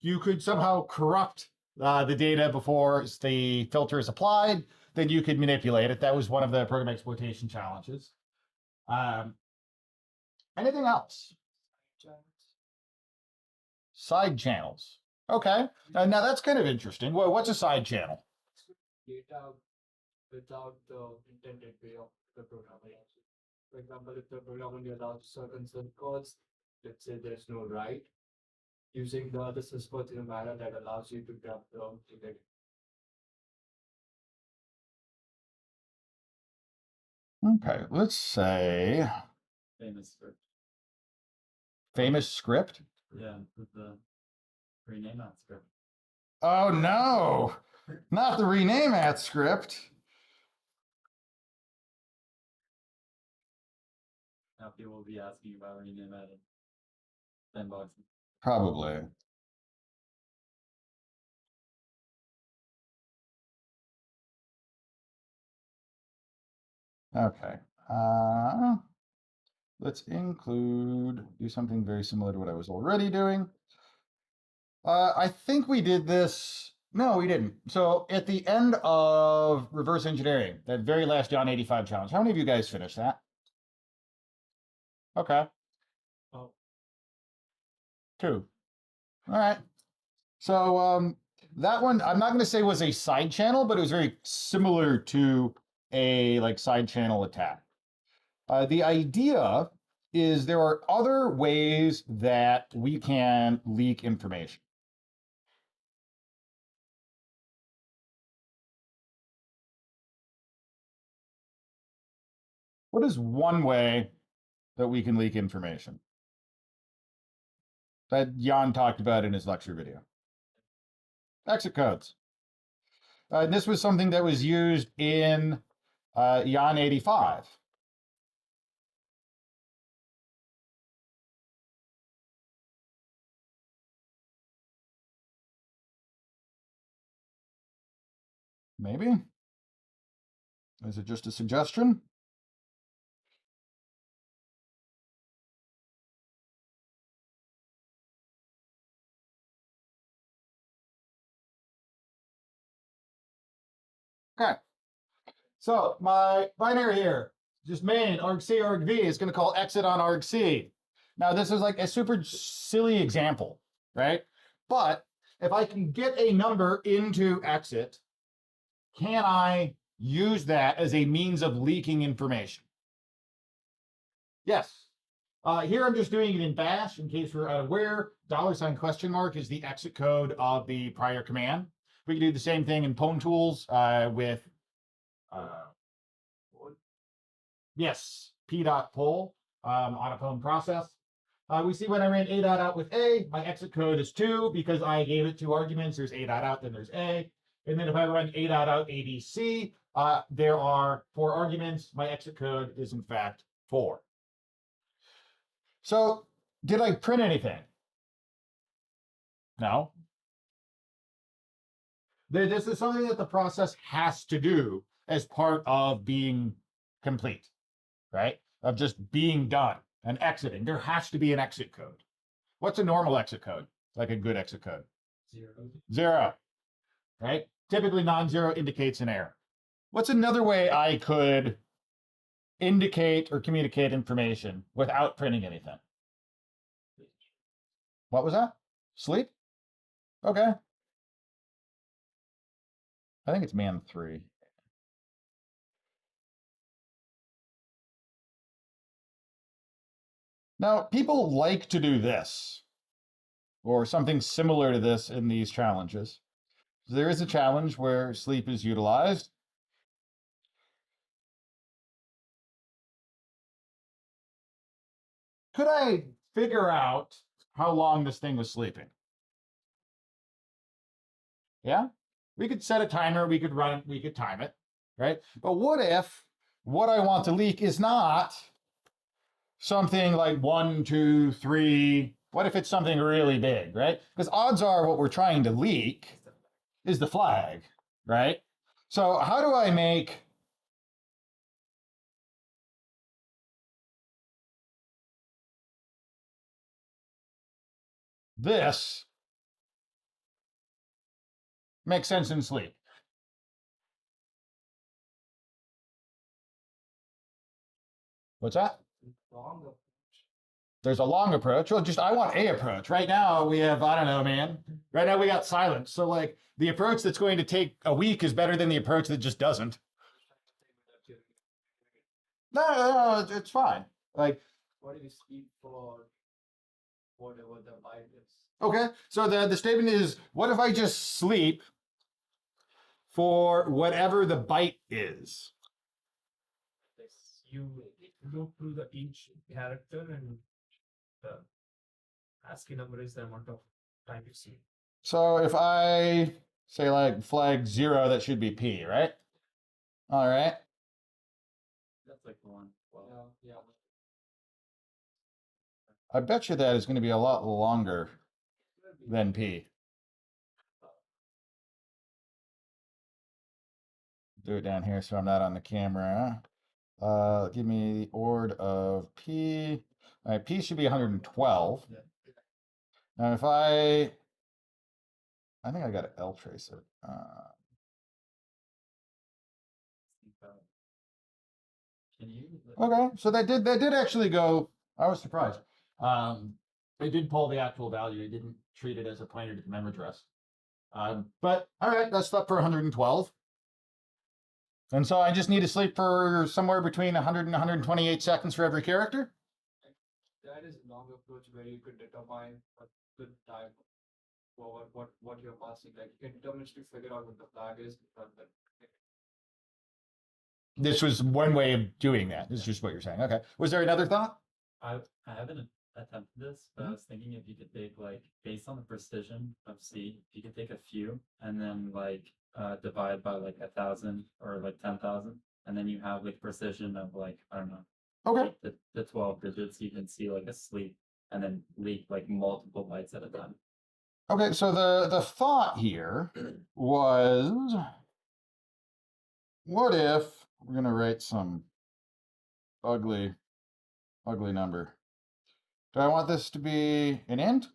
you could somehow corrupt the data before the filter is applied, then you could manipulate it. That was one of the program exploitation challenges. Anything else? Side channels. Okay. Now that's kind of interesting. Well, what's a side channel? Data without the intended way of the programmer. For example, if the programmer allows certain syscalls, let's say there's no write, using the other syscalls in a manner that allows you to grab the intended. Okay, let's say Famous script. famous script. Yeah, with the rename that script. Oh no, not the rename at script. Now people will be asking about rename at Sandbox. Probably. Okay. Let's do something very similar to what I was already doing. I think we did this. No, we didn't. So at the end of reverse engineering, that very last John 85 challenge, how many of you guys finished that? Okay. Oh. 2. All right. So that one, I'm not going to say was a side channel, but it was very similar to a like side channel attack. The idea is there are other ways that we can leak information. What is one way that we can leak information that Jan talked about in his lecture video? Exit codes. And this was something that was used in Jan 85. Maybe? Is it just a suggestion? Okay. So my binary here, just main argc argv is going to call exit on argc. Now this is like a super silly example, right? But if I can get a number into exit, can I use that as a means of leaking information? Yes. Here I'm just doing it in bash in case we're unaware. $? is the exit code of the prior command. We can do the same thing in pwn tools with yes, p.poll on a pwn process. We see when I ran a.out with a, my exit code is 2 because I gave it 2 arguments. There's a.out, then there's a. And then if I run a.out abc, there are 4 arguments. My exit code is in fact 4. So did I print anything? No. This is something that the process has to do as part of being complete, right? Of just being done and exiting. There has to be an exit code. What's a normal exit code? Like a good exit code? 0. 0. right? Typically non-zero indicates an error. What's another way I could indicate or communicate information without printing anything? What was that? Sleep? Okay. I think it's man 3. Now, people like to do this or something similar to this in these challenges. There is a challenge where sleep is utilized. Could I figure out how long this thing was sleeping? Yeah, we could set a timer, we could run it, we could time it, right? But what if what I want to leak is not something like 1, 2, 3? What if it's something really big, right? Because odds are what we're trying to leak is the flag, right? So how do I make this make sense in sleep? What's that? Wrong. There's a long approach. Well, just I want a approach. Right now we have, I don't know, man. Right now we got silence. So like the approach that's going to take a week is better than the approach that just doesn't. No, it's fine. Like, What do you sleep for whatever the byte is? okay, so the statement is, what if I just sleep for whatever the byte is? You loop through the each character and the ASCII number is the amount of time you see. So if I say like flag 0, that should be P, right? All right. That's like the one. Well, Yeah. I bet you that is going to be a lot longer than P. Do it down here so I'm not on the camera. Give me the ord of P. All right, P should be 112. Now if I think I got to L trace it. can you? Okay, so that did actually go. I was surprised. It did pull the actual value. It didn't treat it as a pointer to the mem address. But all right, that's up for 112. And so I just need to sleep for somewhere between 100 and 128 seconds for every character. That is a long approach where you could determine a good time for what you're passing. Like you can determine to figure out what the flag is. This was one way of doing that. This is just what you're saying. Okay. Was there another thought? I haven't attempted this, but I was thinking if you could take like based on the precision of C, if you could take a few and then like divide by like 1,000 or like 10,000, and then you have like precision of like I don't know. Okay. The 12 digits, you can see like a sleep and then leak like multiple bytes at a time. Okay, so the thought here was, what if we're gonna write some ugly number? Do I want this to be an int?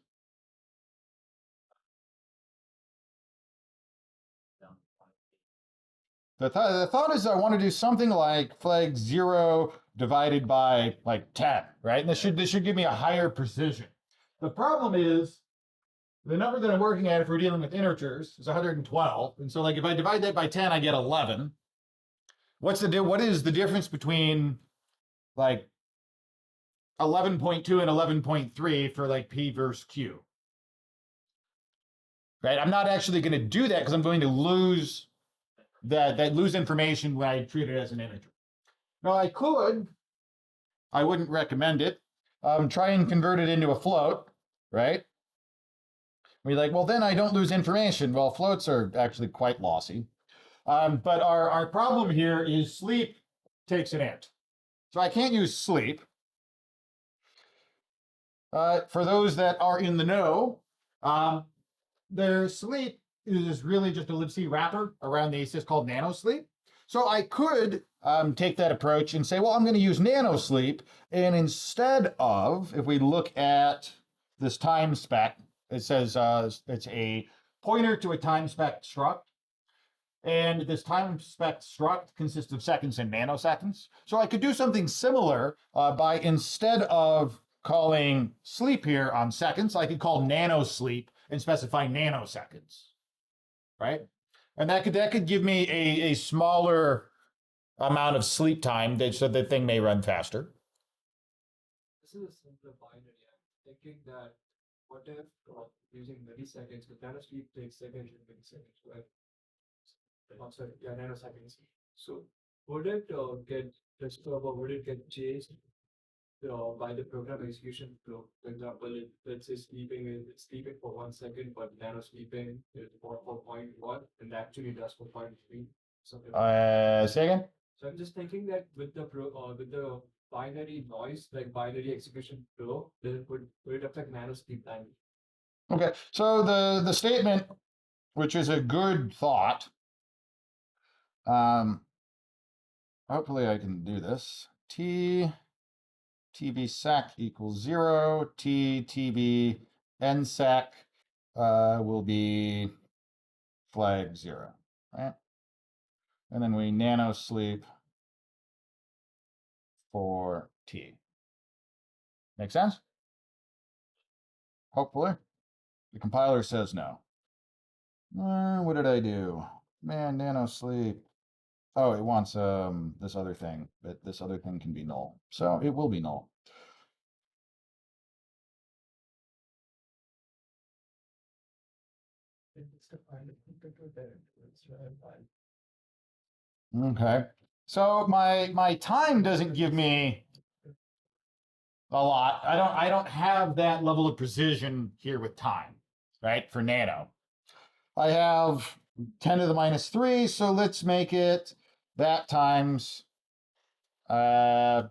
The thought is I want to do something like flag 0 divided by like 10, right? And this should give me a higher precision. The problem is the number that I'm working at, if we're dealing with integers, is 112. And so like if I divide that by 10, I get 11. What is the difference between like 11.2 and 11.3 for like P versus Q? Right? I'm not actually going to do that because I'm going to lose that lose information when I treat it as an integer. Now I wouldn't recommend it. Try and convert it into a float, right? We're like, well, then I don't lose information. Well, floats are actually quite lossy. But our problem here is sleep takes an int. So I can't use sleep. For those that are in the know, their sleep is really just a libc wrapper around the sys called nanosleep. So I could take that approach and say, well, I'm going to use nanosleep. And instead of, if we look at this time spec, it says it's a pointer to a time spec struct. And this time spec struct consists of seconds and nanoseconds. So I could do something similar by instead of calling sleep here on seconds, I could call nanosleep and specify nanoseconds, right? And that could give me a smaller amount of sleep time so the thing may run faster. This is a simpler binary. I'm thinking that what if using milliseconds, because nanosleep takes seconds and milliseconds, right? Oh, sorry, yeah, nanoseconds. So would it get disturbed or would it get changed by the program execution flow? For example, let's say it's sleeping for 1 second, but nanosleeping is for 0.1 and actually does 4.3. Something. Say again? So I'm just thinking that with the binary noise, like binary execution flow, would it affect nanosleep time? Okay, so the statement, which is a good thought, hopefully I can do this. TB sec equals 0, TB nsec will be flag 0, right? And then we nano sleep for T. Make sense? Hopefully. The compiler says no. What did I do? Man, nano sleep. Oh, it wants this other thing, but this other thing can be null. So it will be null. Okay. So my time doesn't give me a lot. I don't have that level of precision here with time, right? For nano. I have 10 to the minus 3, so let's make it that times what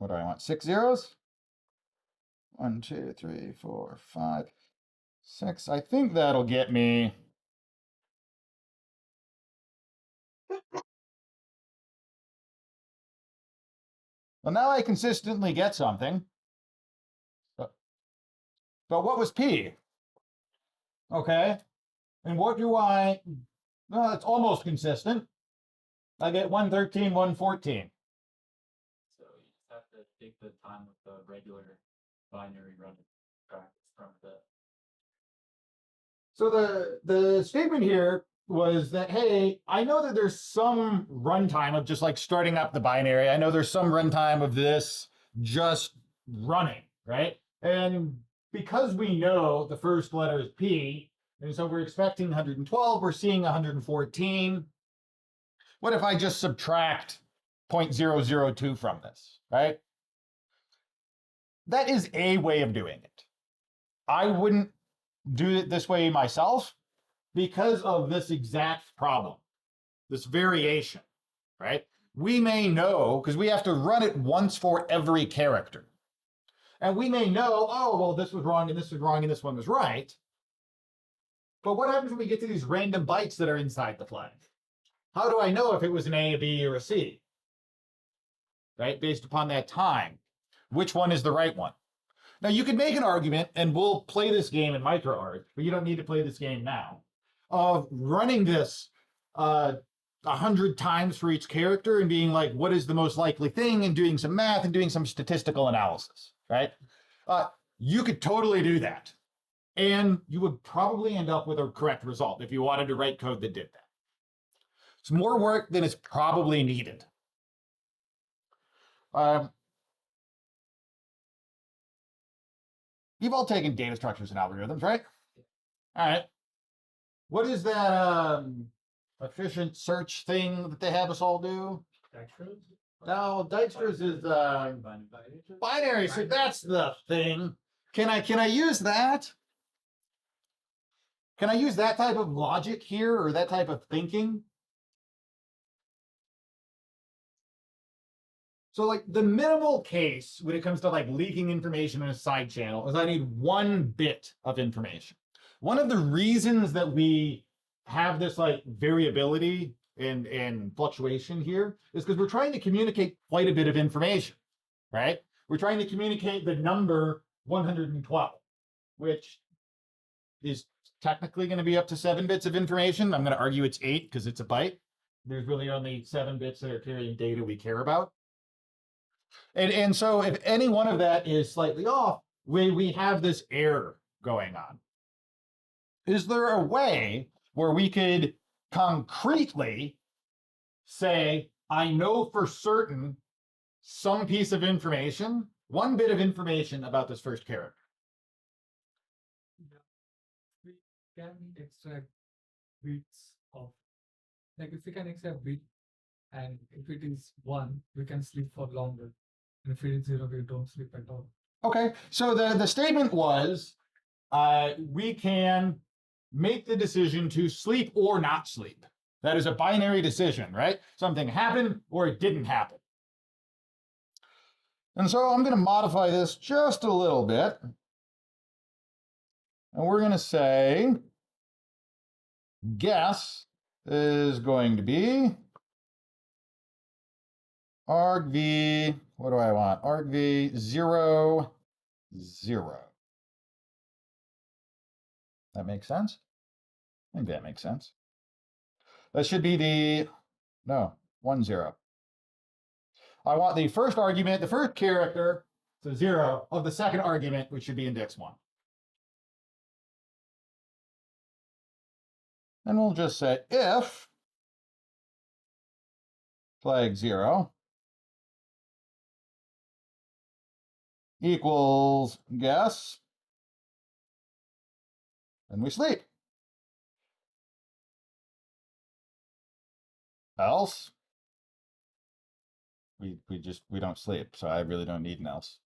do I want? 6 zeros? 1, 2, 3, 4, 5, 6. I think that'll get me. Well, now I consistently get something. But what was P? Okay. And what do I? No, it's almost consistent. I get 113, 114. So you just have to take the time with the regular binary running practice from the. So the statement here was that, hey, I know that there's some runtime of just like starting up the binary. I know there's some runtime of this just running, right? And because we know the first letter is P, and so we're expecting 112, we're seeing 114. What if I just subtract 0.002 from this, right? That is a way of doing it. I wouldn't do it this way myself because of this exact problem, this variation, right? We may know, because we have to run it once for every character. And we may know, oh, well, this was wrong, and this was wrong, and this one was right. But what happens when we get to these random bytes that are inside the flag? How do I know if it was an A, a B, or a C? Right, based upon that time. Which one is the right one? Now, you could make an argument, and we'll play this game in MicroArt, but you don't need to play this game now, of running this 100 times for each character and being like, what is the most likely thing, and doing some math and doing some statistical analysis, right? You could totally do that. And you would probably end up with a correct result if you wanted to write code that did that. It's more work than is probably needed. You've all taken data structures and algorithms, right? All right. What is that efficient search thing that they have us all do? Dijkstra's? No, Dijkstra's is binary. So that's the thing. Can I use that? Can I use that type of logic here or that type of thinking? So like the minimal case when it comes to like leaking information in a side channel is I need 1 bit of information. One of the reasons that we have this like variability and fluctuation here is because we're trying to communicate quite a bit of information, right? We're trying to communicate the number 112, which is technically going to be up to 7 bits of information. I'm going to argue it's 8 because it's a byte. There's really only 7 bits that are carrying data we care about. And so if any one of that is slightly off, we have this error going on. Is there a way where we could concretely say, I know for certain some piece of information, 1 bit of information about this first character? We can extract bits of, like if we can extract bit, and if it is 1, we can sleep for longer. And if it is 0, we don't sleep at all. Okay, so the statement was, we can make the decision to sleep or not sleep. That is a binary decision, right? Something happened or it didn't happen. And so I'm going to modify this just a little bit. And we're going to say guess is going to be argv, what do I want? Argv 0, 0. That makes sense? I think that makes sense. That should be the, no, 1, 0. I want the first argument, the first character, so 0, of the second argument, which should be index 1. And we'll just say if flag 0 equals guess, then we sleep. Else, we don't sleep, so I really don't need an else.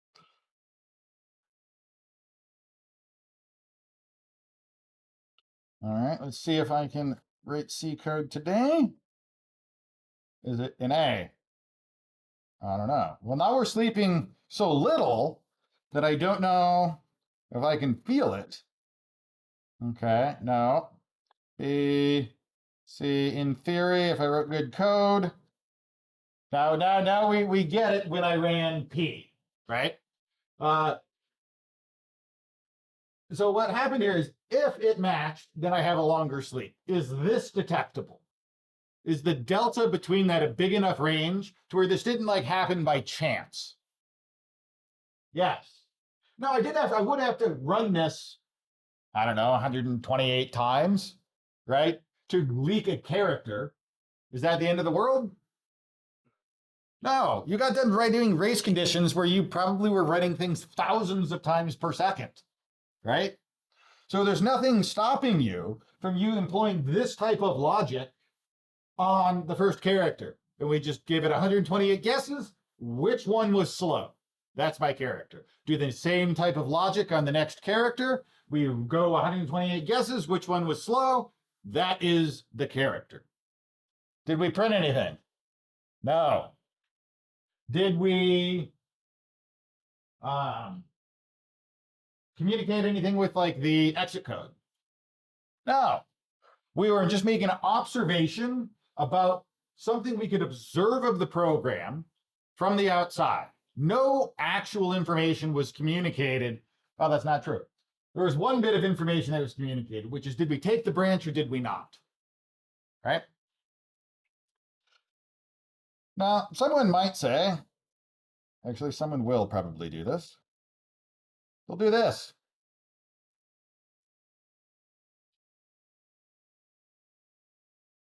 All right, let's see if I can write C code today. Is it an A? I don't know. Well, now we're sleeping so little that I don't know if I can feel it. Okay, no. B, C, in theory, if I wrote good code. Now we get it when I ran P, right? So what happened here is if it matched, then I have a longer sleep. Is this detectable? Is the delta between that a big enough range to where this didn't like happen by chance? Yes. No, I would have to run this, I don't know, 128 times, right? To leak a character. Is that the end of the world? No, you got done doing race conditions where you probably were writing things thousands of times per second, right? So there's nothing stopping you from you employing this type of logic on the first character. And we just give it 128 guesses. Which one was slow? That's my character. Do the same type of logic on the next character. We go 128 guesses. Which one was slow? That is the character. Did we print anything? No. Did we communicate anything with like the exit code? No. We were just making an observation about something we could observe of the program from the outside. No actual information was communicated. Oh, that's not true. There was 1 bit of information that was communicated, which is, did we take the branch or did we not? Right? Now, someone might say, actually, someone will probably do this. They'll do this.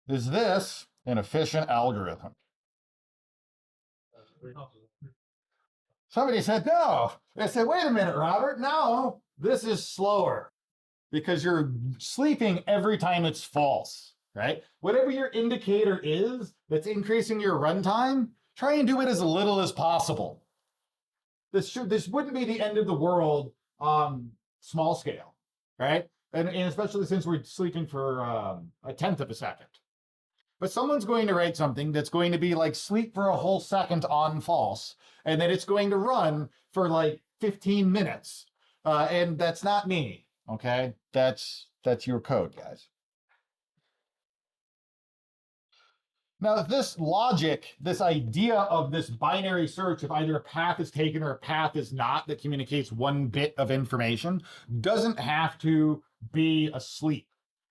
Is this an efficient algorithm? Somebody said, no. I said, wait a minute, Robert. No, this is slower because you're sleeping every time it's false, right? Whatever your indicator is that's increasing your runtime, try and do it as little as possible. This wouldn't be the end of the world small scale, right? And especially since we're sleeping for 1/10 of a second. But someone's going to write something that's going to be like sleep for a whole second on false, and then it's going to run for like 15 minutes. And that's not me, okay? That's your code, guys. Now, this logic, this idea of this binary search, if either a path is taken or a path is not, that communicates one bit of information, doesn't have to be asleep.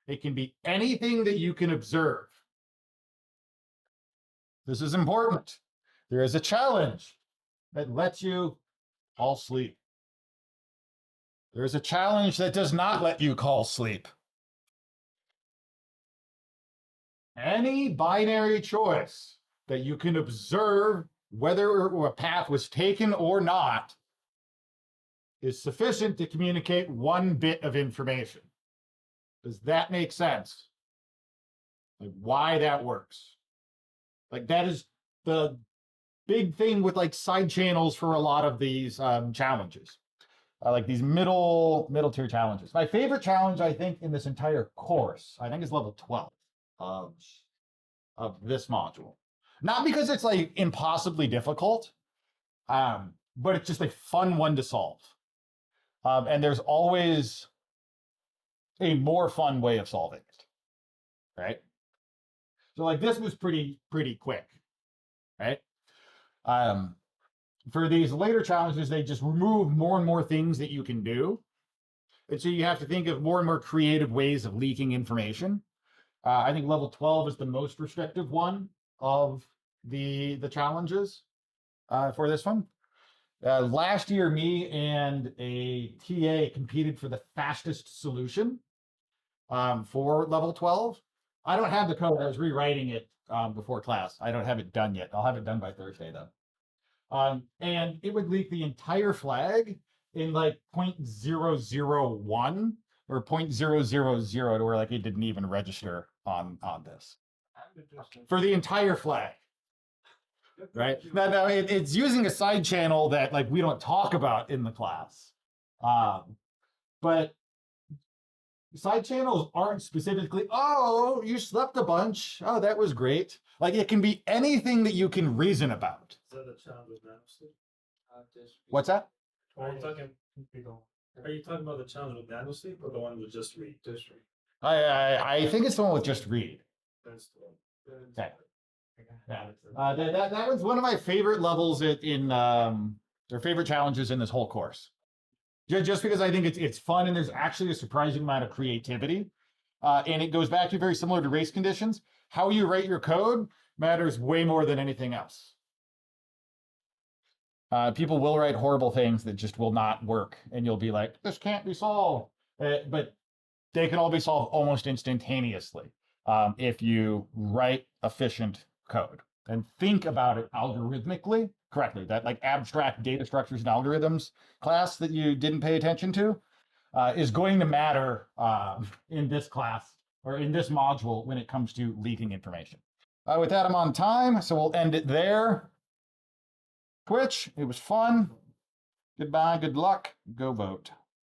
It can be anything that you can observe. This is important. There is a challenge that lets you call sleep. There is a challenge that does not let you call sleep. Any binary choice that you can observe whether a path was taken or not is sufficient to communicate one bit of information. Does that make sense? Like why that works? Like that is the big thing with like side channels for a lot of these challenges. Like these middle tier challenges. My favorite challenge, I think, in this entire course, I think is level 12 of this module. Not because it's like impossibly difficult, but it's just a fun one to solve. And there's always a more fun way of solving it, right? So like this was pretty quick, right? For these later challenges, they just remove more and more things that you can do. And so you have to think of more and more creative ways of leaking information. I think level 12 is the most restrictive one of the challenges for this one. Last year, me and a TA competed for the fastest solution for level 12. I don't have the code. I was rewriting it before class. I don't have it done yet. I'll have it done by Thursday, though. And it would leak the entire flag in like 0.001 or 0.000 to where like it didn't even register on this for the entire flag. Right now, it's using a side channel that like we don't talk about in the class, but side channels aren't specifically, oh, you slept a bunch, oh, that was great. Like it can be anything that you can reason about. Is that the challenge with nanosleep? What's that? Or are you talking about the challenge with nanosleep or the one with just read? Just read. I think it's the one with just read. That's the one. Okay. Yeah. That was one of my favorite levels in their favorite challenges in this whole course. Just because I think it's fun and there's actually a surprising amount of creativity. And it goes back to very similar to race conditions. How you write your code matters way more than anything else. People will write horrible things that just will not work. And you'll be like, this can't be solved. But they can all be solved almost instantaneously if you write efficient code and think about it algorithmically correctly. That like abstract data structures and algorithms class that you didn't pay attention to is going to matter in this class or in this module when it comes to leaking information. With that, I'm on time, so we'll end it there. Twitch, it was fun. Goodbye, good luck, go vote.